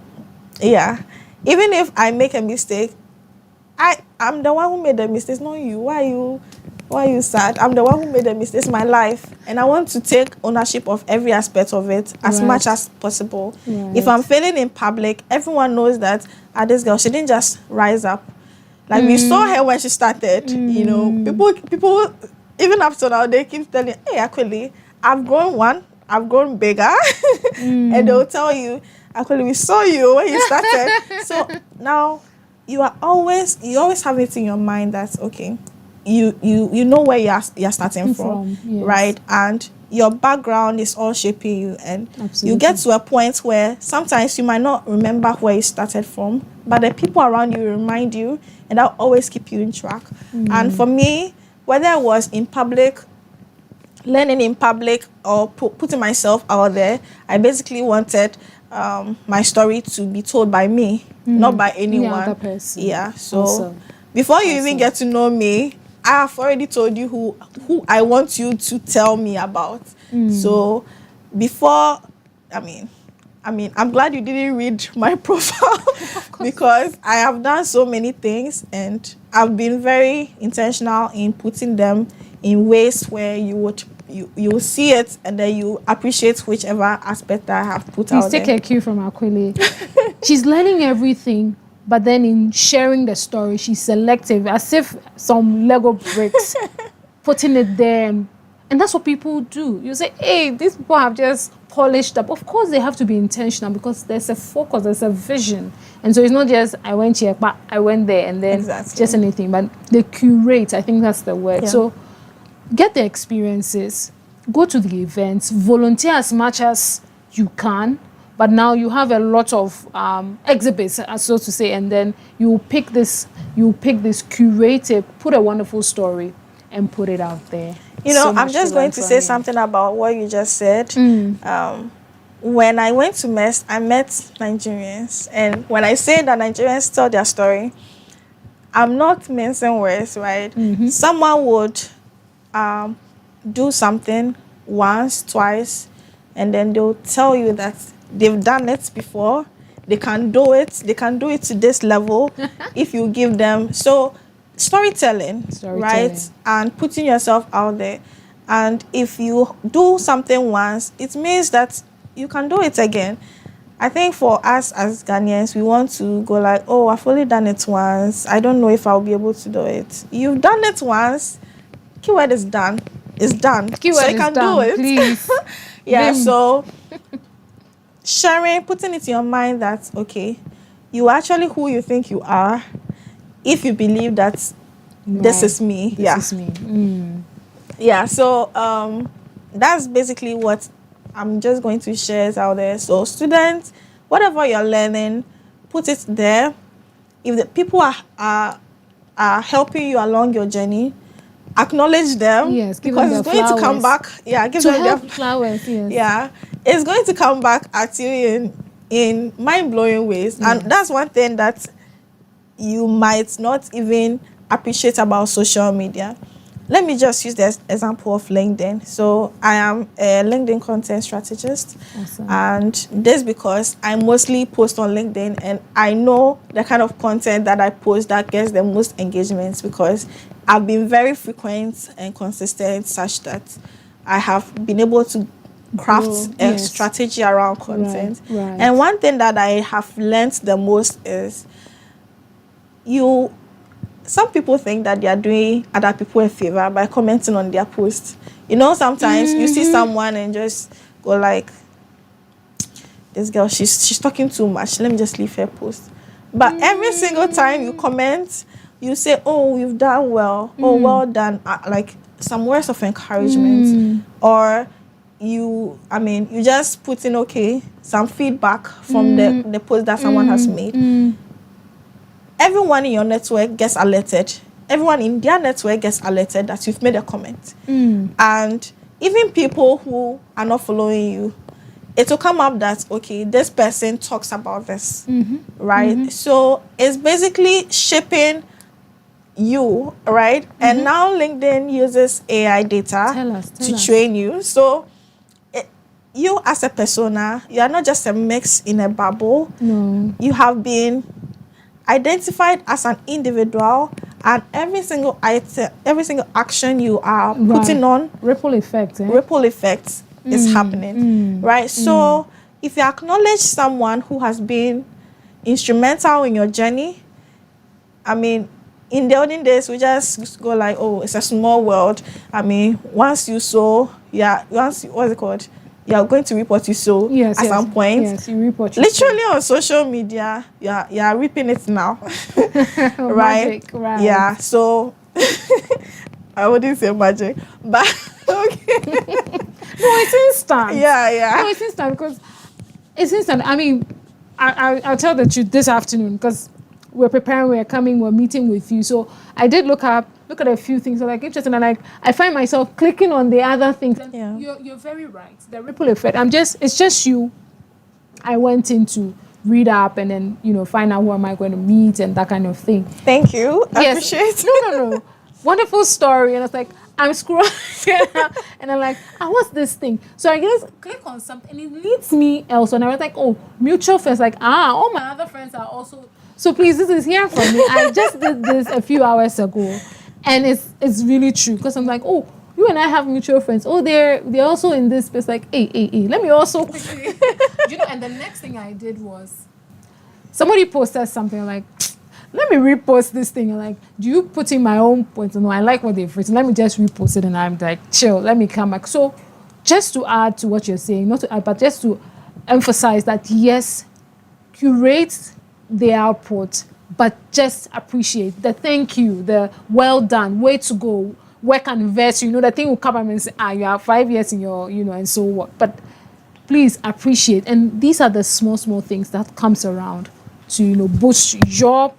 yeah. Even if I make a mistake, I'm the one who made the mistake, not you. Why are you sad? I'm the one who made the mistake. It's my life. And I want to take ownership of every aspect of it as much as possible. Right. If I'm failing in public, everyone knows that this girl, she didn't just rise up. Like we saw her when she started, you know, people, even up to now, they keep telling, hey, actually, I've grown bigger. And they'll tell you, actually, we saw you when you started. So now you always have it in your mind that, okay, you know where you're starting from, yes. Right? And your background is all shaping you. And you get to a point where sometimes you might not remember where you started from, but the people around you remind you, and that'll always keep you in track. And for me, whether I was in public, learning in public, or putting myself out there, I basically wanted my story to be told by me, not by anyone. Other person. Yeah. So before you even get to know me, I have already told you who I want you to tell me about. So before, I'm glad you didn't read my profile because I have done so many things and I've been very intentional in putting them in ways where you will see it and then you appreciate whichever aspect that I have put out there. Please take a cue from Aquile. She's learning everything, but then in sharing the story, she's selective, as if some Lego bricks, putting it there. And that's what people do. You say, hey, these people have just polished up. Of course, they have to be intentional because there's a focus, there's a vision. And so it's not just, I went here, but I went there, and then just anything. But they curate, I think that's the word. Yeah. So get the experiences, go to the events, volunteer as much as you can. But now you have a lot of exhibits, so to say, and then you pick this, curate it, put a wonderful story, and put it out there. You know, I'm just going to say something about what you just said. When I went to MEST, I met Nigerians, and when I say that Nigerians tell their story, I'm not mincing words, right? Someone would do something once, twice, and then they'll tell you that they've done it before. They can do it. They can do it to this level if you give them. So storytelling, right? And putting yourself out there. And if you do something once, it means that you can do it again. I think for us as Ghanaians, we want to go like, oh, I've only done it once. I don't know if I'll be able to do it. You've done it once. Keyword is done. It's done. Keyword so you can do it. Please. Yeah, so sharing, putting it in your mind that, okay, you are actually who you think you are if you believe that this is me. This is me. Yeah, so that's basically what I'm just going to share out there. So students, whatever you're learning, put it there. If the people are helping you along your journey, acknowledge them. Yes, because it's going to come back. Yeah, give them their flowers. Yes. Yeah, it's going to come back at you in mind-blowing ways. Yes. And that's one thing that you might not even appreciate about social media. Let me just use the example of LinkedIn. So I am a LinkedIn content strategist. Awesome. And this because I mostly post on LinkedIn, and I know the kind of content that I post that gets the most engagements because I've been very frequent and consistent such that I have been able to craft a strategy around content. Right. And one thing that I have learned the most is some people think that they are doing other people a favor by commenting on their posts. You know, sometimes you see someone and just go like, this girl, she's talking too much. Let me just leave her post. But every single time you comment, you say, oh, you've done well. Oh, well done. Like some words of encouragement. Or you just put in, okay, some feedback from the post that someone has made. Everyone in your network gets alerted. Everyone in their network gets alerted that you've made a comment. And even people who are not following you, it will come up that, okay, this person talks about this, right? So it's basically shaping you, right? And now LinkedIn uses AI data to train you. So you as a persona, you are not just a mix in a bubble. No. You have been identified as an individual, and every single item, every single action you are putting on, ripple effect is happening, right? So if you acknowledge someone who has been instrumental in your journey, I mean, in the olden days, we just go like, oh, it's a small world. I mean, once you sow, what's it called? You are going to reap what you sow at some point. Yes, you reap what you literally sow. On social media, you are reaping it now. Right? Magic, right. Yeah, so I wouldn't say magic, but okay. No, it's instant. Yeah. No, it's instant because it's instant. I mean, I'll tell the truth this afternoon because we're preparing, we're coming, we're meeting with you. So I did look at a few things. So like interesting, and like I find myself clicking on the other things. And you're very right. The ripple effect. It's just you. I went in to read up and then find out who am I going to meet and that kind of thing. Thank you. I appreciate it. No. Wonderful story. And I was like, I'm scrolling and I'm like, what's this thing? So I just click on something and it leads me elsewhere. And I was like, oh, mutual friends. Like, all my other friends are also. So please, this is here from me. I just did this a few hours ago. And it's really true. Because I'm like, oh, you and I have mutual friends. Oh, they're also in this space. Like, hey, let me also quickly. And the next thing I did was somebody posted something like, let me repost this thing. And like, do you put in my own points? No, I like what they've written. Let me just repost it. And I'm like, chill, let me come back. So just to add to what you're saying, not to add, but just to emphasize that, yes, curate the output, but just appreciate the thank you, the well done, way to go, work anniversary. The thing will come up and say, you have 5 years in your, and so what. But please appreciate. And these are the small things that comes around to, boost your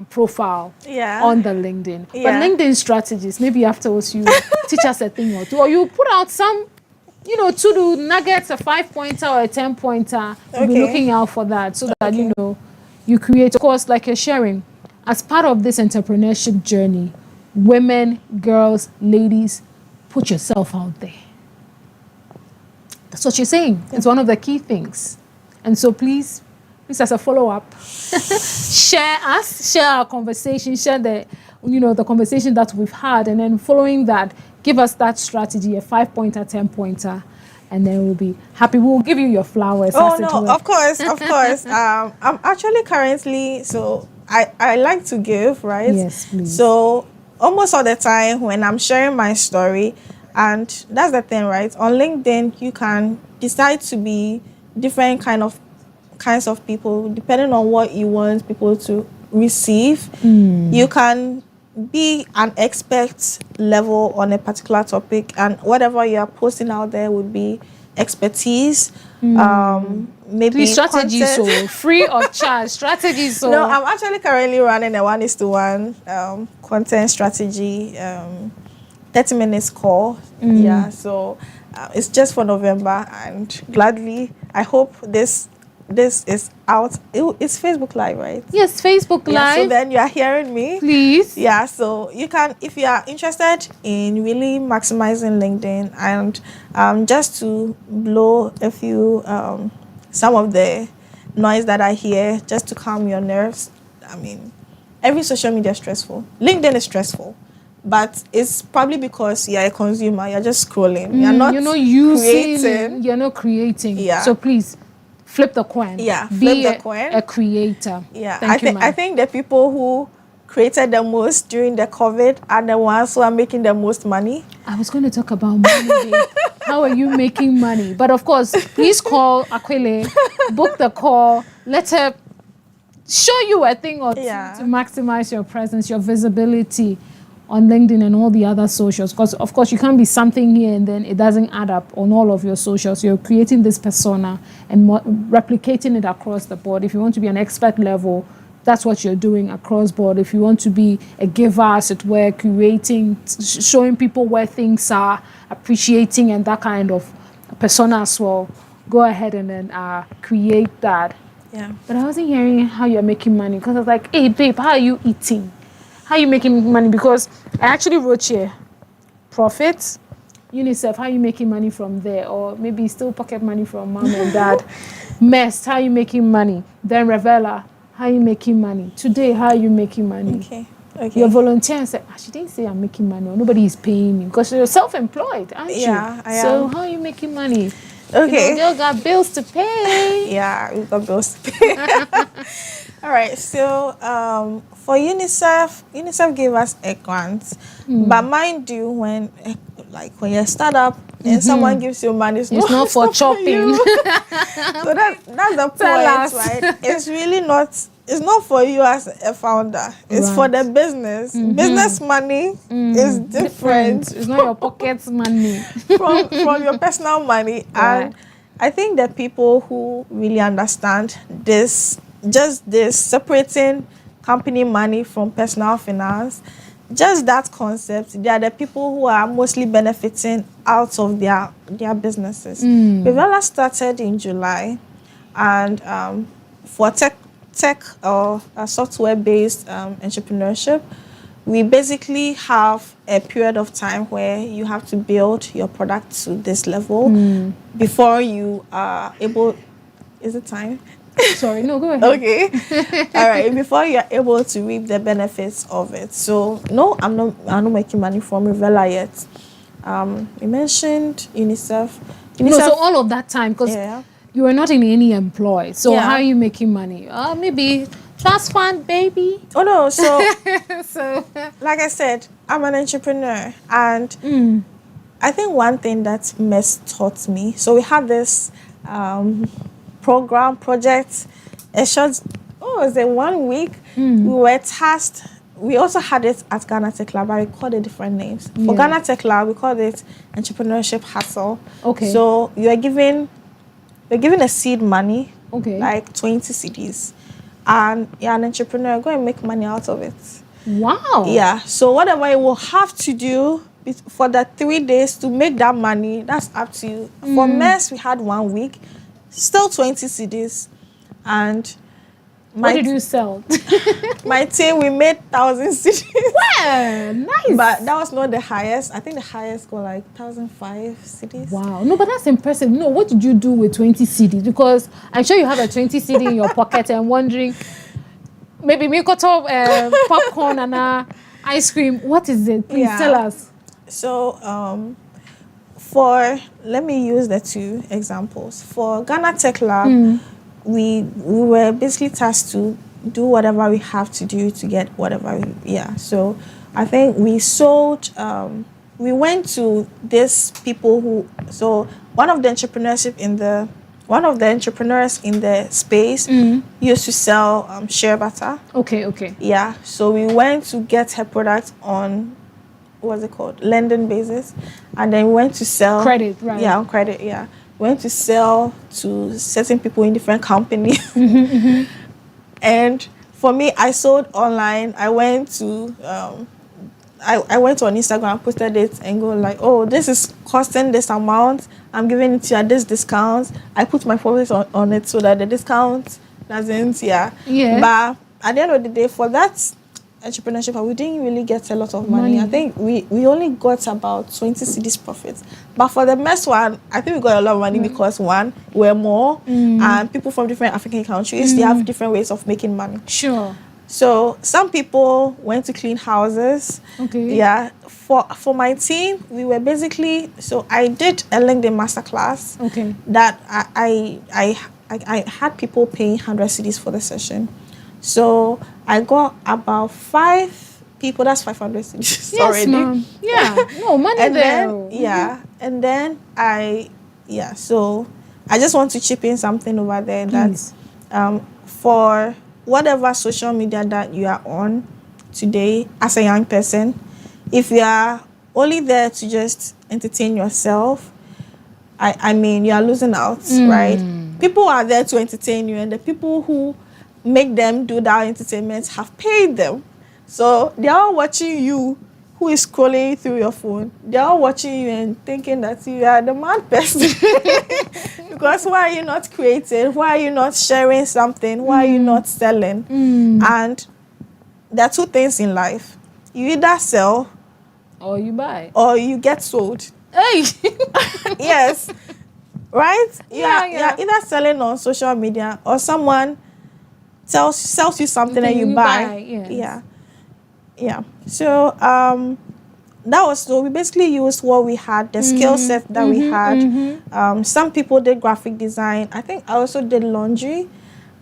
profile on the LinkedIn. But LinkedIn strategies, maybe afterwards you teach us a thing or two, or you put out some, to-do nuggets, a 5-pointer or a 10-pointer. We'll be looking out for that so that, you create, of course, like you're sharing, as part of this entrepreneurship journey, women, girls, ladies, put yourself out there. That's what you're saying. It's one of the key things. And so please as a follow-up, share our conversation, share the conversation that we've had, and then following that, give us that strategy, a 5-pointer, 10-pointer, and then we'll be happy. We'll give you your flowers. Oh, no, of course. I'm actually currently, so I like to give, right? Yes, please. So almost all the time when I'm sharing my story, and that's the thing, right? On LinkedIn, you can decide to be different kinds of people, depending on what you want people to receive. You can be an expert level on a particular topic, and whatever you are posting out there would be expertise. Maybe strategies, so free of charge strategies. So no, I'm actually currently running a 1:1 content strategy 30 minutes call. So it's just for November, and gladly I hope this is out. It's Facebook Live, right? Yes, Facebook Live. So then you are hearing me. Please. Yeah, so you can, if you are interested in really maximizing LinkedIn and just to blow a few, some of the noise that I hear, just to calm your nerves. I mean, every social media is stressful. LinkedIn is stressful. But it's probably because you're a consumer. You're just scrolling. You're not creating. You're not creating. Yeah. So please, flip the coin. Yeah, Be flip the coin. A creator. Yeah, I think the people who created the most during the COVID are the ones who are making the most money. I was going to talk about money. Babe. How are you making money? But of course, please call Aquile, book the call, let her show you a thing or two to maximize your presence, your visibility on LinkedIn and all the other socials. Because of course you can't be something here and then it doesn't add up on all of your socials. You're creating this persona and replicating it across the board. If you want to be an expert level, that's what you're doing across board. If you want to be a giver, as it were, creating, showing people where things are, appreciating and that kind of persona as well, go ahead and then create that. Yeah. But I wasn't hearing how you're making money because I was like, hey, babe, how are you eating? How are you making money? Because I actually wrote here, profits, UNICEF, how are you making money from there? Or maybe still pocket money from mom and dad. Mest, how are you making money? Then Revela, how are you making money? Today, how are you making money? Okay. You're volunteering and say, she didn't say I'm making money or nobody is paying me because you're self-employed, aren't you? Yeah, I am. So how are you making money? Okay. You know, they got bills to pay. Yeah, we've got bills to pay. All right, so for UNICEF gave us a grant, but mind you, when you're a startup and someone gives you money, it's not for chopping. So that's the point, right? It's really not. It's not for you as a founder. It's for the business. Business money is different. It's not your pocket money. from your personal money. Right. And I think that people who really understand this, just this, separating company money from personal finance, just that concept, they are the people who are mostly benefiting out of their businesses. Revela started in July, and for tech or software-based entrepreneurship, we basically have a period of time where you have to build your product to this level before you are able. Is it time? Sorry, no, go ahead. Okay. All right. Before you are able to reap the benefits of it. So no, I'm not making money from Revela yet. You mentioned UNICEF. No, so all of that time, because you were not in any employ. So how are you making money? Maybe trust fund, baby. Oh no, so so like I said, I'm an entrepreneur, and I think one thing that Mest taught me. So we had this project, a short. Oh, it was a 1 week. We were tasked. We also had it at Ghana Tech Lab, but we called it different names. For Ghana Tech Lab, we called it Entrepreneurship Hustle. Okay. So you're given a seed money, like 20 CDs, and you're an entrepreneur, go and make money out of it. Wow. Yeah. So whatever you will have to do for the 3 days to make that money, that's up to you. For Mess, we had 1 week, still 20 CDs, and what did you sell? My team, we made 1,000 CDs. Wow, nice. But that was not the highest. I think the highest got like 1,005 CDs. Wow. No, but that's impressive. No, what did you do with 20 CDs? Because I'm sure you have a 20 CD in your pocket and wondering, maybe make a top popcorn and ice cream. What is it? Please tell us. So, let me use the two examples. For Ghana Tech Lab, we were basically tasked to do whatever we have to do to get whatever so I think we sold we went to these people who, so one of the entrepreneurs in the space used to sell shea butter. Okay. Yeah, so we went to get her product on, what's it called, lending basis, and then we went to sell credit, right? Yeah, on credit. Yeah, we went to sell to certain people in different companies. And for me, I sold online. I went to I went on Instagram, posted it, and go like, oh, this is costing this amount. I'm giving it to you at this discount. I put my photos on it so that the discount doesn't, But at the end of the day, for that entrepreneurship, we didn't really get a lot of money. I think we only got about 20 CDs profit. But for the Mess one, I think we got a lot of money because one, we're more, and people from different African countries, they have different ways of making money. Sure. So some people went to clean houses. Okay. Yeah. For my team, we were basically, so I did a LinkedIn masterclass. Okay. That I had people paying 100 CDs for the session. So I got about 5 people. That's 500 cedis Yes, already. ma'am. Yeah. No, money And there. then, and then so I just want to chip in something over there Please. that for whatever social media that you are on today as a young person, if you are only there to just entertain yourself, I mean, you are losing out, right? People are there to entertain you, and the people who make them do that entertainment have paid them. So they are all watching you, who is scrolling through your phone. They are all watching you and thinking that you are the mad person. Because why are you not creative? Why are you not sharing something? Why are you not selling? And there are 2 things in life. You either sell Or you buy. or you get sold. Hey. Yes. Right? Yeah. You're either selling on social media or someone sells you something and you buy. Yes. Yeah. So so we basically used what we had, the skill set that we had. Some people did graphic design. I think I also did laundry.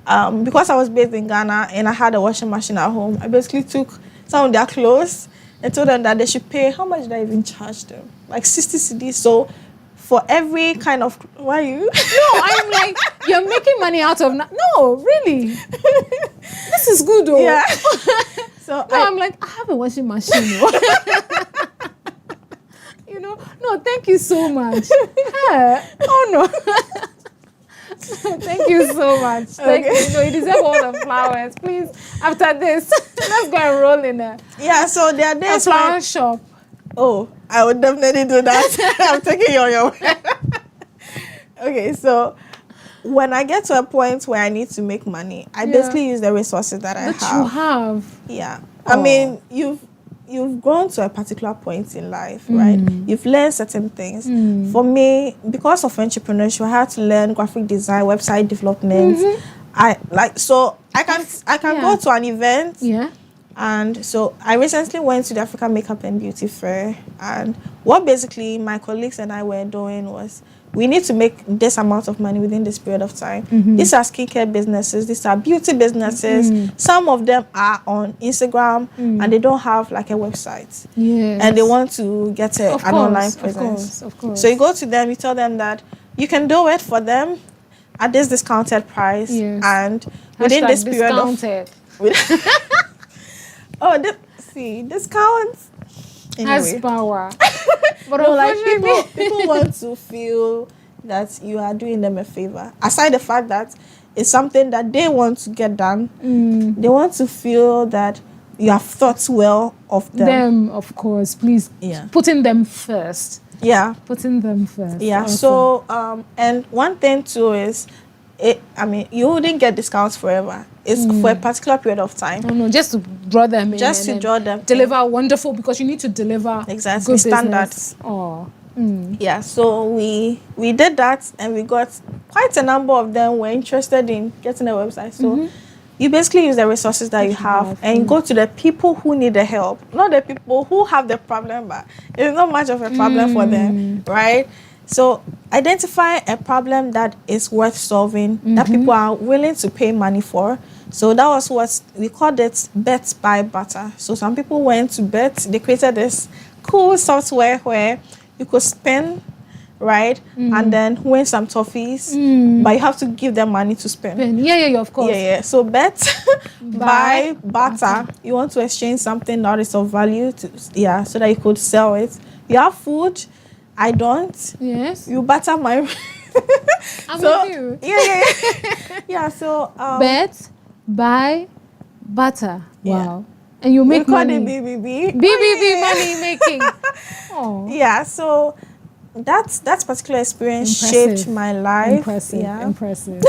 Because I was based in Ghana and I had a washing machine at home, I basically took some of their clothes and told them that they should pay. How much did I even charge them? Like 60 cedis. So for every kind of, why you? No, I'm like, you're making money out of no, really. This is good though. Yeah. So I'm like, I have a washing machine. You know, no, thank you so much. Oh no. Thank you so much. Thank you. You deserve all the flowers. Please, after this, let's go and roll in a so there are days flower shop. Oh, I would definitely do that. I'm taking you on your way. Okay, so when I get to a point where I need to make money, I basically use the resources that I have. You have. Yeah. I mean, you've grown to a particular point in life, right? You've learned certain things. For me, because of entrepreneurship, I had to learn graphic design, website development. I can go to an event. Yeah. And so I recently went to the African Makeup and Beauty Fair, and what basically my colleagues and I were doing was, we need to make this amount of money within this period of time. These are skincare businesses, these are beauty businesses. Some of them are on Instagram and they don't have like a website. Yes. And they want to get an online presence. Of course. So you go to them, you tell them that you can do it for them at this discounted price. And within this period discounts. Anyway. Has power. But No, like unfortunately, people want to feel that you are doing them a favor. Aside the fact that it's something that they want to get done, they want to feel that you have thought well of them. Of course, please. Yeah. Putting them first. Yeah. Putting them first. Yeah. Awesome. So and one thing too is, you wouldn't get discounts forever. It's for a particular period of time. No, just to draw them in. Just to draw them. Deliver wonderful, because you need to deliver Exactly. good Standards. Yeah, so we did that, and we got quite a number of them were interested in getting a website. So you basically use the resources that you have and go to the people who need the help, not the people who have the problem, but it's not much of a problem for them, right? So identify a problem that is worth solving, that people are willing to pay money for. So that was what we called it, Bet by Butter. So some people went to Bet. They created this cool software where you could spend, right, and then win some toffees, but you have to give them money to spend. Yeah, of course. Yeah. So Bet by Butter. You want to exchange something that is of value so that you could sell it. You have food. I don't. Yes. You butter my. I'm with you. Yeah. So Bet by Butter. Yeah. Wow. And you make money. We call it BBB. BBB money making. Oh. Yeah. So that particular experience Impressive. shaped my life. Impressive. Yeah. Impressive.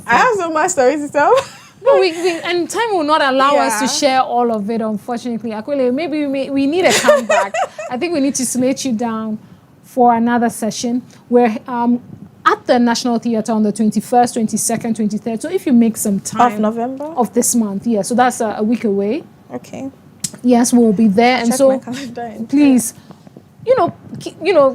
I have so much stories to tell. No, and time will not allow us to share all of it, unfortunately. Akwele, maybe we need a comeback. I think we need to slate you down for another session. We're at the National Theatre on the 21st, 22nd, 23rd. So if you make some time... Of November? Of this month, yeah. So that's a week away. Okay. Yes, we'll be there. And Check so my calendar please...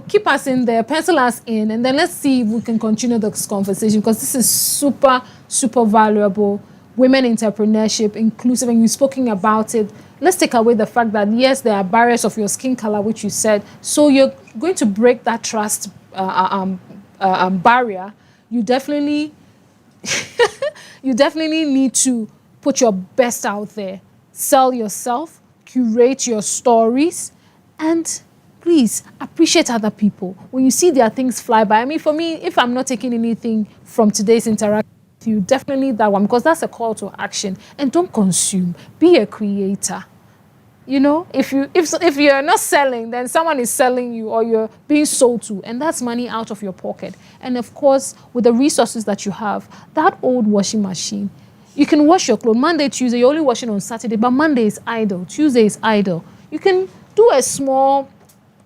keep us in there, pencil us in, and then let's see if we can continue this conversation, because this is super, super valuable. women entrepreneurship, inclusive, and you've spoken about it. Let's take away the fact that, yes, there are barriers of your skin color, which you said. So you're going to break that trust barrier. You definitely you definitely need to put your best out there. Sell yourself, curate your stories, and please appreciate other people. When you see their things fly by, I mean, for me, if I'm not taking anything from today's interaction with you, definitely that one, because that's a call to action. And don't consume. Be a creator. You know, if you're not selling, then someone is selling you or you're being sold to, and that's money out of your pocket. And of course, with the resources that you have, that old washing machine, you can wash your clothes Monday, Tuesday, you're only washing on Saturday, but Monday is idle, Tuesday is idle. You can do a small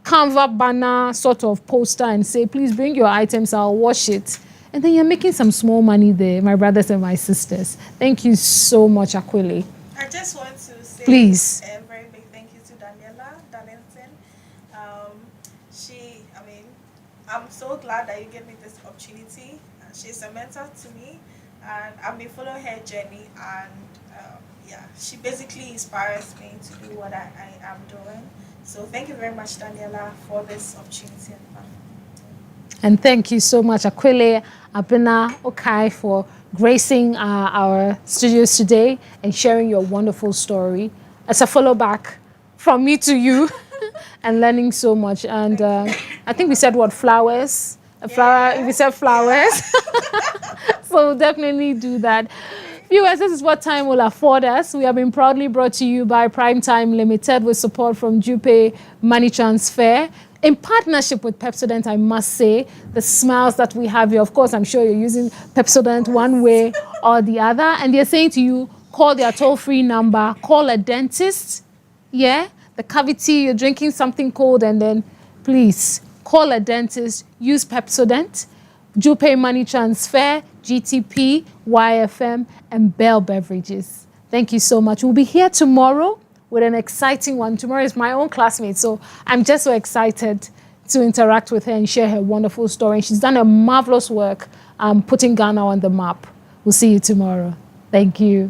Canva banner sort of poster and say, please bring your items, I'll wash it. And then you're making some small money there, my brothers and my sisters. Thank you so much, Aquile. I just want to say please. A very big thank you to Daniela Darlington. I'm so glad that you gave me this opportunity. She's a mentor to me, and I've been following her journey, and she basically inspires me to do what I am doing. So thank you very much, Daniela, for this opportunity and platform. And thank you so much, Aquile Abena Okai, for gracing our studios today and sharing your wonderful story as a follow back from me to you and learning so much. And I think we said what, flowers? We said flowers. So definitely do that. Viewers, this is what time will afford us. We have been proudly brought to you by Primetime Limited with support from Jupe Money Transfer. In partnership with Pepsodent, I must say, the smiles that we have here, of course, I'm sure you're using Pepsodent one way or the other. And they're saying to you, call their toll-free number, call a dentist. Yeah, the cavity, you're drinking something cold, and then please call a dentist, use Pepsodent, Jupe Money Transfer, GTP, YFM, and Bell Beverages. Thank you so much. We'll be here tomorrow with an exciting one. Tomorrow is my own classmate, so I'm just so excited to interact with her and share her wonderful story. And she's done a marvelous work putting Ghana on the map. We'll see you tomorrow. Thank you.